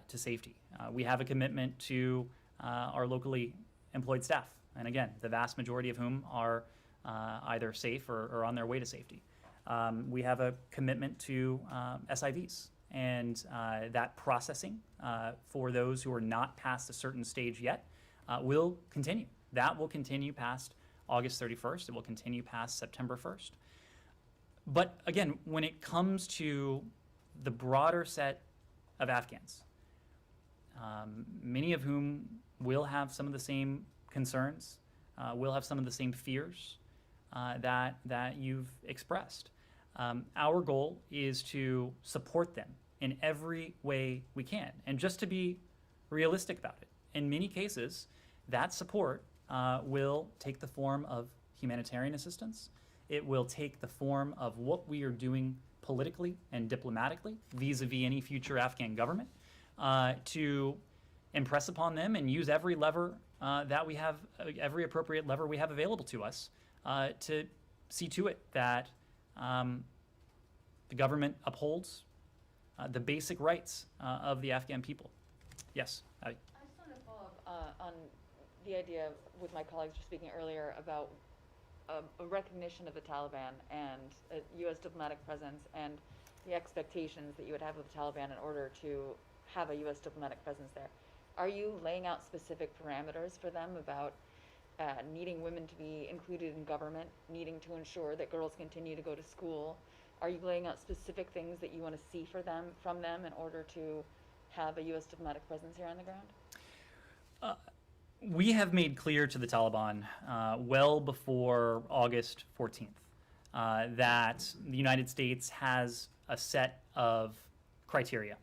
to safety. We have a commitment to our locally employed staff, and again, the vast majority of whom are either safe or on their way to safety. We have a commitment to SIVs, and that processing for those who are not past a certain stage yet will continue. That will continue past August 31st. It will continue past September 1st. But again, when it comes to the broader set of Afghans, many of whom will have some of the same concerns, will have some of the same fears that you've expressed. Our goal is to support them in every way we can. And just to be realistic about it, in many cases, that support will take the form of humanitarian assistance. It will take the form of what we are doing politically and diplomatically vis-a-vis any future Afghan government to impress upon them and use every lever that we have, every appropriate lever we have available to us to see to it that the government upholds the basic rights of the Afghan people. Yes, Abby. I just want to follow up on the idea with my colleagues just speaking earlier about a recognition of the Taliban and a U.S. diplomatic presence and the expectations that you would have of the Taliban in order to have a U.S. diplomatic presence there. Are you laying out specific parameters for them about needing women to be included in government, needing to ensure that girls continue to go to school? Are you laying out specific things that you want to see from them in order to have a U.S. diplomatic presence here on the ground? We have made clear to the Taliban well before August 14th that the United States has a set of criteria,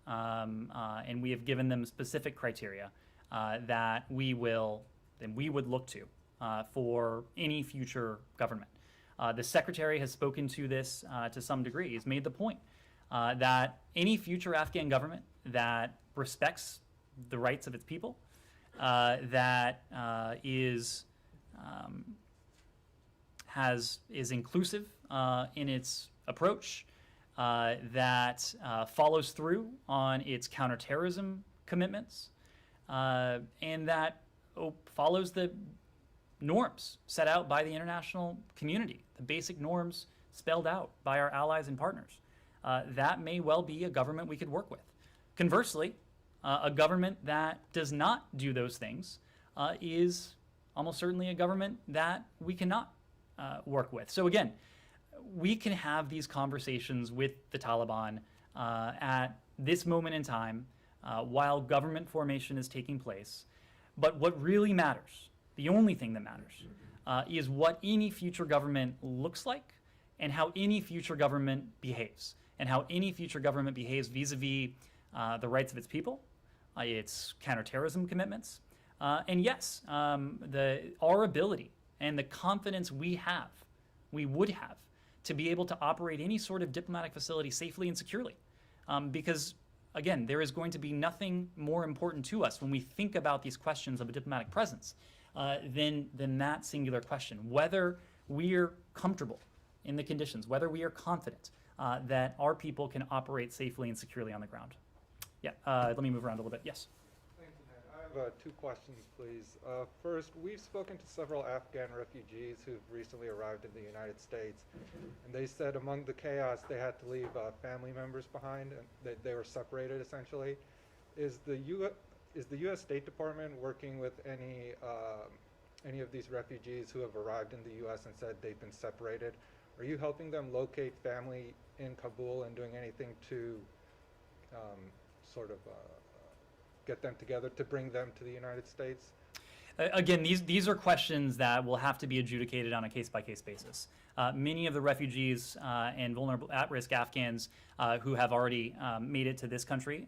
and we have given them specific criteria that we would look to for any future government. The secretary has spoken to this to some degree. He's made the point that any future Afghan government that respects the rights of its people, that is inclusive in its approach, that follows through on its counterterrorism commitments, and that follows the norms set out by the international community, the basic norms spelled out by our allies and partners. That may well be a government we could work with. Conversely, a government that does not do those things is almost certainly a government that we cannot work with. So again, we can have these conversations with the Taliban at this moment in time while government formation is taking place. But what really matters, the only thing that matters, is what any future government looks like and how any future government behaves, and how any future government behaves vis-a-vis the rights of its people, its counterterrorism commitments, and yes, our ability and the confidence we would have, to be able to operate any sort of diplomatic facility safely and securely. Because, again, there is going to be nothing more important to us when we think about these questions of a diplomatic presence than that singular question, whether we're comfortable in the conditions, whether we are confident that our people can operate safely and securely on the ground. Yeah, let me move around a little bit. Yes? Thank you, Ned. I have two questions, please. First, we've spoken to several Afghan refugees who've recently arrived in the United States, and they said among the chaos they had to leave family members behind, and that they were separated essentially. Is the U.S. State Department working with any of these refugees who have arrived in the U.S. and said they've been separated? Are you helping them locate family in Kabul and doing anything to get them together to bring them to the United States? Again, these are questions that will have to be adjudicated on a case-by-case basis. Many of the refugees and vulnerable at-risk Afghans who have already made it to this country,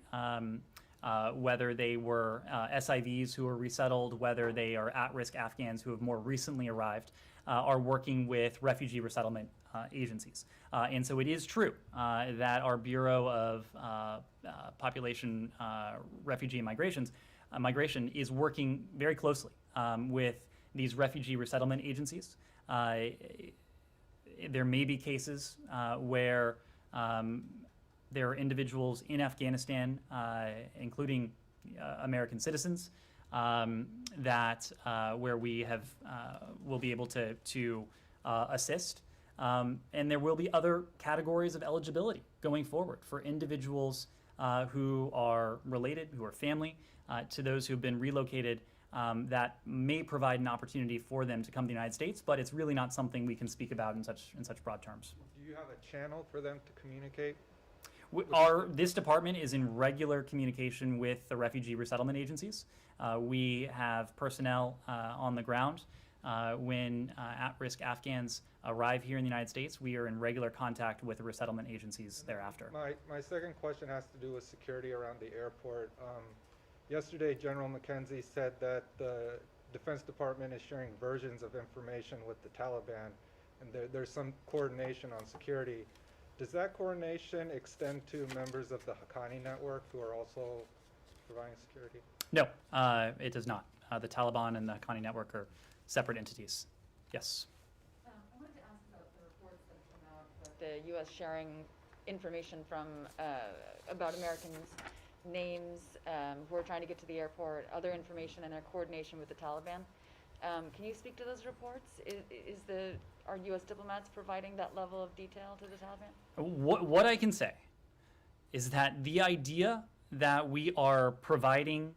whether they were SIVs who were resettled, whether they are at-risk Afghans who have more recently arrived, are working with refugee resettlement agencies. And so it is true that our Bureau of Population, Refugee and Migration is working very closely with these refugee resettlement agencies. There may be cases where there are individuals in Afghanistan, including American citizens, that where we have will be able to assist. And there will be other categories of eligibility going forward for individuals who are related, who are family to those who have been relocated, that may provide an opportunity for them to come to the United States, but it's really not something we can speak about in such broad terms. Do you have a channel for them to communicate? This department is in regular communication with the refugee resettlement agencies. We have personnel on the ground. When at-risk Afghans arrive here in the United States, we are in regular contact with the resettlement agencies thereafter. My second question has to do with security around the airport. Yesterday, General McKenzie said that the Defense Department is sharing versions of information with the Taliban, and there's some coordination on security. Does that coordination extend to members of the Haqqani network who are also providing security? No, it does not. The Taliban and the Haqqani network are separate entities. Yes? I wanted to ask about the reports that have come out about the U.S. sharing information from about Americans' names who are trying to get to the airport, other information, and their coordination with the Taliban. Can you speak to those reports? Are U.S. diplomats providing that level of detail to the Taliban? What I can say is that the idea that we are providing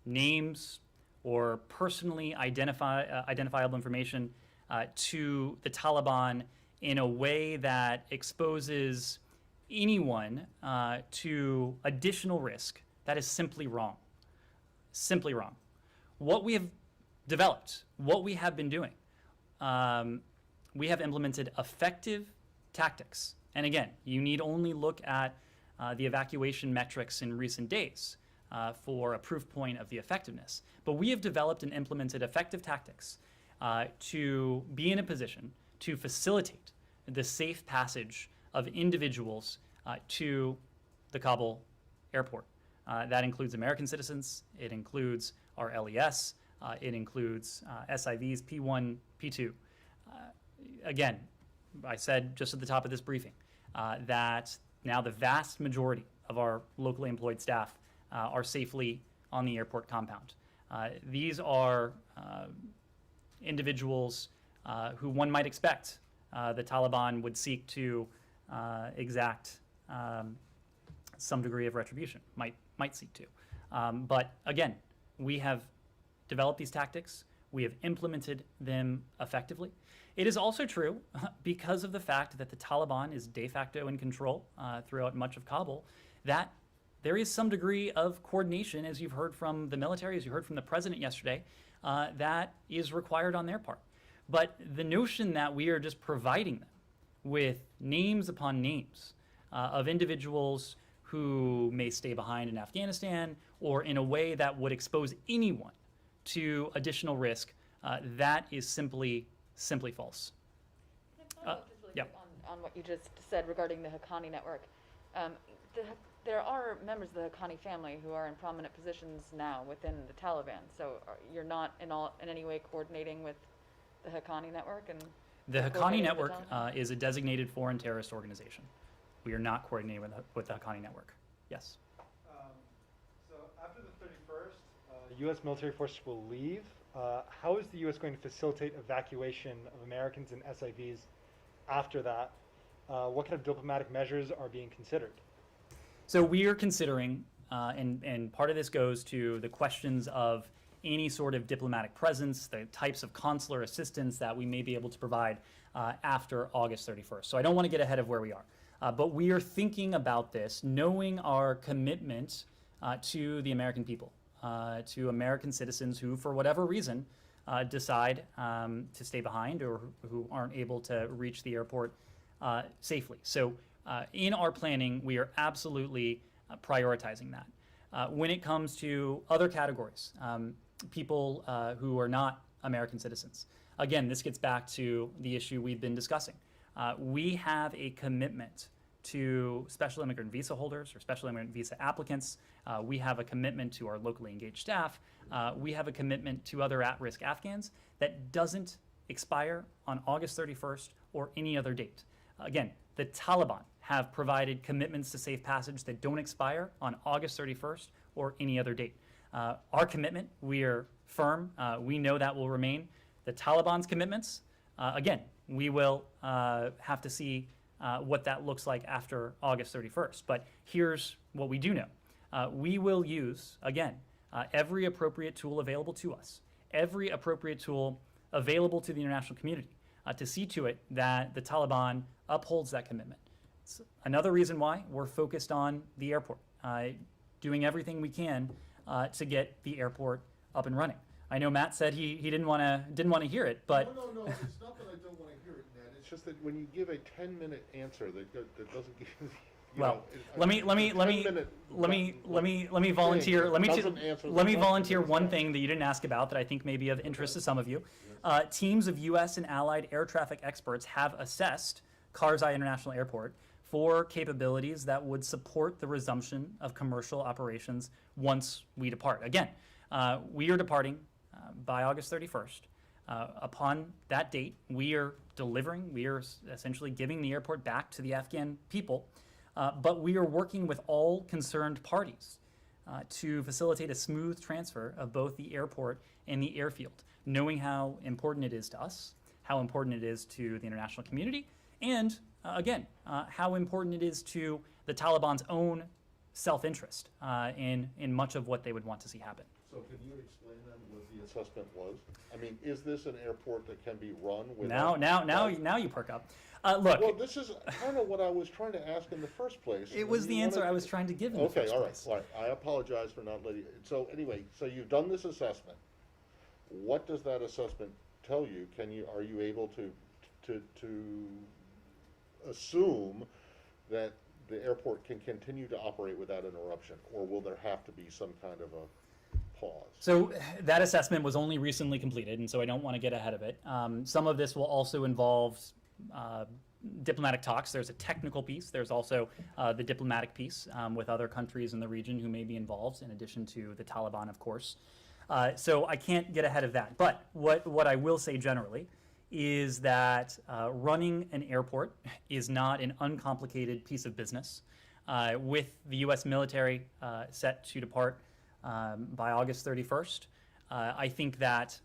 names or personally identifiable information to the Taliban in a way that exposes anyone to additional risk, that is simply wrong. Simply wrong. What we have developed, what we have been doing, we have implemented effective tactics. And again, you need only look at the evacuation metrics in recent days for a proof point of the effectiveness. But we have developed and implemented effective tactics to be in a position to facilitate the safe passage of individuals to the Kabul airport. That includes American citizens, it includes our LES, it includes SIVs, P1, P2. Again, I said just at the top of this briefing that now the vast majority of our locally employed staff are safely on the airport compound. These are individuals who one might expect the Taliban would seek to exact some degree of retribution, might seek to. But again, we have developed these tactics, we have implemented them effectively. It is also true, because of the fact that the Taliban is de facto in control throughout much of Kabul, that there is some degree of coordination, as you've heard from the military, as you heard from the president yesterday, that is required on their part. But the notion that we are just providing them with names upon names of individuals who may stay behind in Afghanistan or in a way that would expose anyone to additional risk, that is simply false. Can I follow up just really yeah. quick on what you just said regarding the Haqqani network? There are members of the Haqqani family who are in prominent positions now within the Taliban. So you're not in any way coordinating with the Haqqani network? And The Haqqani coordinating with network the Taliban? is a designated foreign terrorist organization. We are not coordinating with the Haqqani network. Yes. So after the 31st, U.S. military forces will leave. How is the U.S. going to facilitate evacuation of Americans and SIVs after that? What kind of diplomatic measures are being considered? So we are considering, and part of this goes to the questions of any sort of diplomatic presence, the types of consular assistance that we may be able to provide after August 31st. So I don't want to get ahead of where we are. But we are thinking about this, knowing our commitment to the American people, to American citizens who, for whatever reason, decide to stay behind or who aren't able to reach the airport safely. So in our planning, we are absolutely prioritizing that. When it comes to other categories, people who are not American citizens, again, this gets back to the issue we've been discussing. We have a commitment to special immigrant visa holders or special immigrant visa applicants. We have a commitment to our locally engaged staff. We have a commitment to other at-risk Afghans that doesn't expire on August 31st or any other date. Again, the Taliban have provided commitments to safe passage that don't expire on August 31st or any other date. Our commitment, we are firm. We know that will remain. The Taliban's commitments, again, we will have to see what that looks like after August 31st. But here's what we do know. We will use, again, every appropriate tool available to us, every appropriate tool available to the international community to see to it that the Taliban upholds that commitment. It's another reason why we're focused on the airport, doing everything we can to get the airport up and running. I know Matt said he didn't want to hear it, but No, it's not that I don't want to hear it, Ned. It's just that when you give a 10-minute answer that doesn't give you well, know, let me volunteer. Let me volunteer one thing that you didn't ask about that I think may be of interest to some of you. Teams of U.S. and allied air traffic experts have assessed Karzai International Airport for capabilities that would support the resumption of commercial operations once we depart. Again, we are departing by August 31st. Upon that date, we are essentially giving the airport back to the Afghan people, but we are working with all concerned parties to facilitate a smooth transfer of both the airport and the airfield, knowing how important it is to us, how important it is to the international community, and again, how important it is to the Taliban's own self-interest in much of what they would want to see happen. So can you explain then what the assessment was? I mean, is this an airport that can be run without... Now you perk up. Look. Well, this is kind of what I was trying to ask in the first place. It was the answer I was trying to give in the first place. All right. I apologize for not letting you... So anyway, so you've done this assessment. What does that assessment tell you? Are you able to assume that the airport can continue to operate without interruption, or will there have to be some kind of a pause? So that assessment was only recently completed, and so I don't want to get ahead of it. Some of this will also involve diplomatic talks. There's a technical piece. There's also the diplomatic piece with other countries in the region who may be involved, in addition to the Taliban, of course. So I can't get ahead of that. But what I will say generally is that running an airport is not an uncomplicated piece of business. With the U.S. military set to depart by August 31st, I think that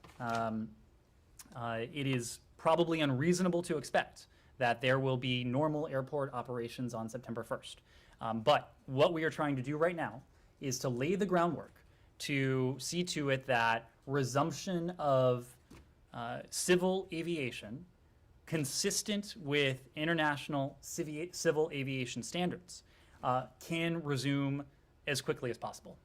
it is probably unreasonable to expect that there will be normal airport operations on September 1st. But what we are trying to do right now is to lay the groundwork to see to it that resumption of civil aviation consistent with international civil aviation standards can resume as quickly as possible.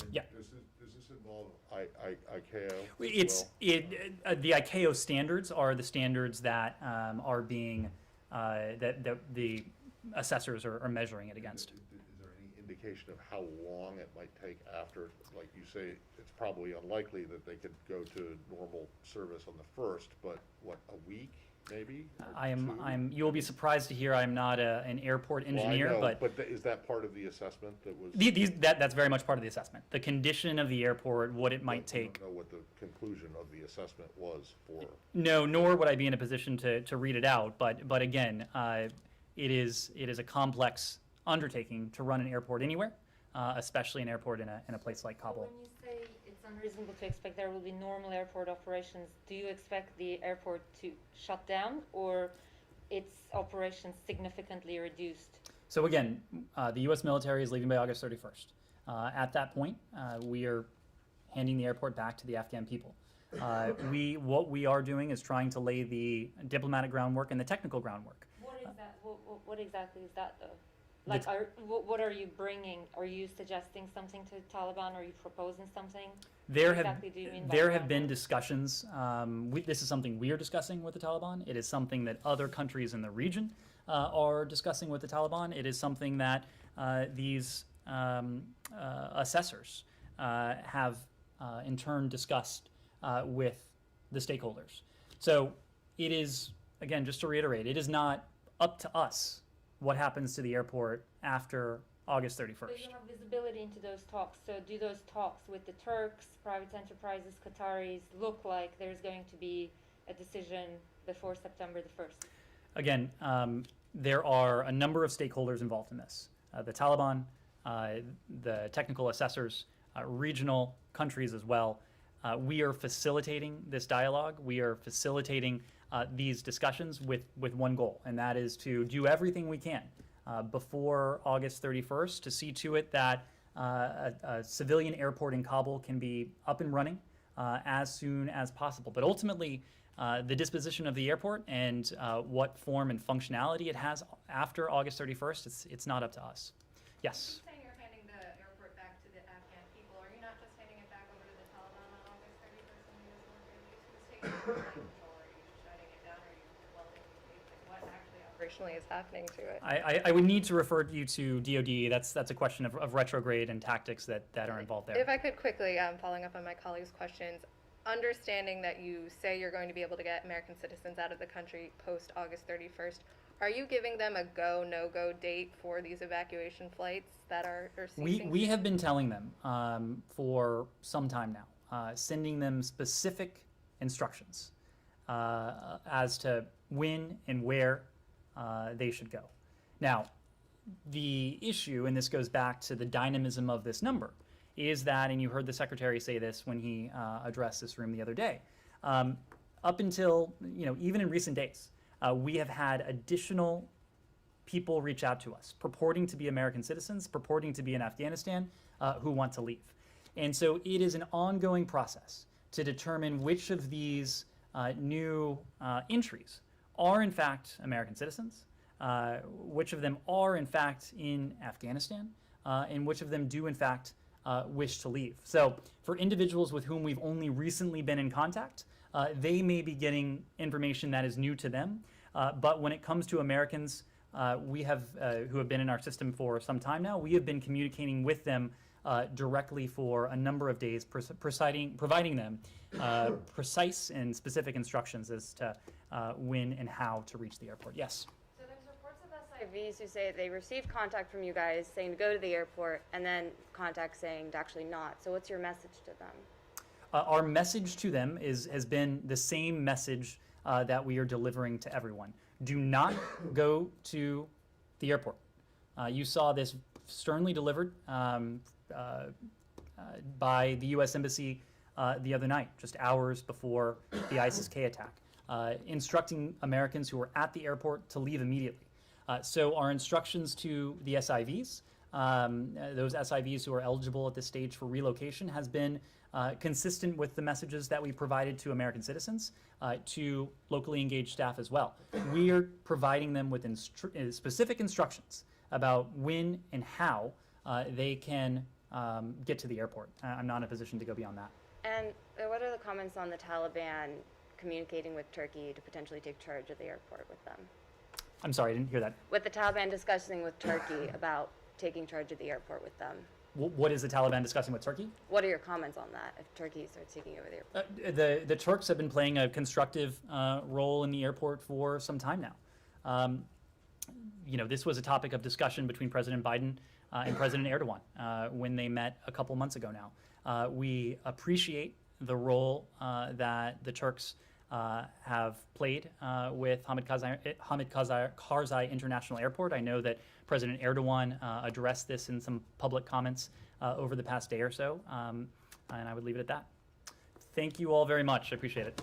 And Yeah. Does this involve ICAO? It's the ICAO standards are the standards that are being that the assessors are measuring it against. Is there any indication of how long it might take after, like you say, it's probably unlikely that they could go to normal service on the 1st, but what, a week maybe? Or two? You will be surprised to hear I'm not an airport engineer, well, I know, but is that part of the assessment that was? that's very much part of the assessment. The condition of the airport, what it might take. I don't know what the conclusion of the assessment was for. No, nor would I be in a position to read it out. But again, it is a complex undertaking to run an airport anywhere, especially an airport in a place like Kabul. When you say it's unreasonable to expect there will be normal airport operations, do you expect the airport to shut down or its operations significantly reduced? So again, the U.S. military is leaving by August 31st. At that point, we are handing the airport back to the Afghan people. What we are doing is trying to lay the diplomatic groundwork and the technical groundwork. What is that? What exactly is that though? Like, what are you bringing? Are you suggesting something to Taliban? Are you proposing something? There What have exactly do you mean by there have been groundwork? discussions. This is something we are discussing with the Taliban. It is something that other countries in the region are discussing with the Taliban. It is something that these assessors have in turn discussed with the stakeholders. So it is, again, just to reiterate, it is not up to us what happens to the airport after August 31st. But you have visibility into those talks. So do those talks with the Turks, private enterprises, Qataris look like there's going to be a decision before September the 1st? Again, there are a number of stakeholders involved in this. The Taliban, the technical assessors, regional countries as well. We are facilitating this dialogue. We are facilitating these discussions with one goal, and that is to do everything we can before August 31st to see to it that a civilian airport in Kabul can be up and running as soon as possible. But ultimately, the disposition of the airport and what form and functionality it has after August 31st, it's not up to us. Yes? Saying you're handing the airport back to the Afghan people, are you not just handing it back over to the Taliban on August 31st and the U.S. military? Who's taking flight control? Are you shutting it down? Are you welding the tape? Like, what actually operationally is happening to it? I would need to refer you to DoD. That's a question of retrograde and tactics that are involved there. If I could quickly, following up on my colleagues' questions, understanding that you say you're going to be able to get American citizens out of the country post August 31st, are you giving them a go, no-go date for these evacuation flights that are ceasing? We have been telling them for some time now, sending them specific instructions as to when and where they should go. Now, the issue, and this goes back to the dynamism of this number, is that, and you heard the Secretary say this when he addressed this room the other day, up until, even in recent days, we have had additional people reach out to us, purporting to be American citizens, purporting to be in Afghanistan, who want to leave. And so it is an ongoing process to determine which of these new entries are in fact American citizens, which of them are in fact in Afghanistan, and which of them do in fact wish to leave. So for individuals with whom we've only recently been in contact, they may be getting information that is new to them. But when it comes to Americans we have who have been in our system for some time now, we have been communicating with them directly for a number of days, providing them precise and specific instructions as to when and how to reach the airport. Yes? So there's reports of SIVs who say they received contact from you guys saying to go to the airport, and then contact saying to actually not. So what's your message to them? Our message to them has been the same message that we are delivering to everyone. Do not go to the airport. You saw this sternly delivered by the U.S. Embassy the other night, just hours before the ISIS-K attack, instructing Americans who were at the airport to leave immediately. So our instructions to the SIVs, those SIVs who are eligible at this stage for relocation, has been consistent with the messages that we provided to American citizens, to locally engaged staff as well. We are providing them with specific instructions about when and how they can get to the airport. I'm not in a position to go beyond that. And what are the comments on the Taliban communicating with Turkey to potentially take charge of the airport with them? I'm sorry, I didn't hear that. With the Taliban discussing with Turkey about taking charge of the airport with them. What is the Taliban discussing with Turkey? What are your comments on that if Turkey starts taking over the airport? The Turks have been playing a constructive role in the airport for some time now. This was a topic of discussion between President Biden and President Erdogan when they met a couple months ago now. We appreciate the role that the Turks have played with Hamid Karzai International Airport. I know that President Erdogan addressed this in some public comments over the past day or so, and I would leave it at that. Thank you all very much. I appreciate it.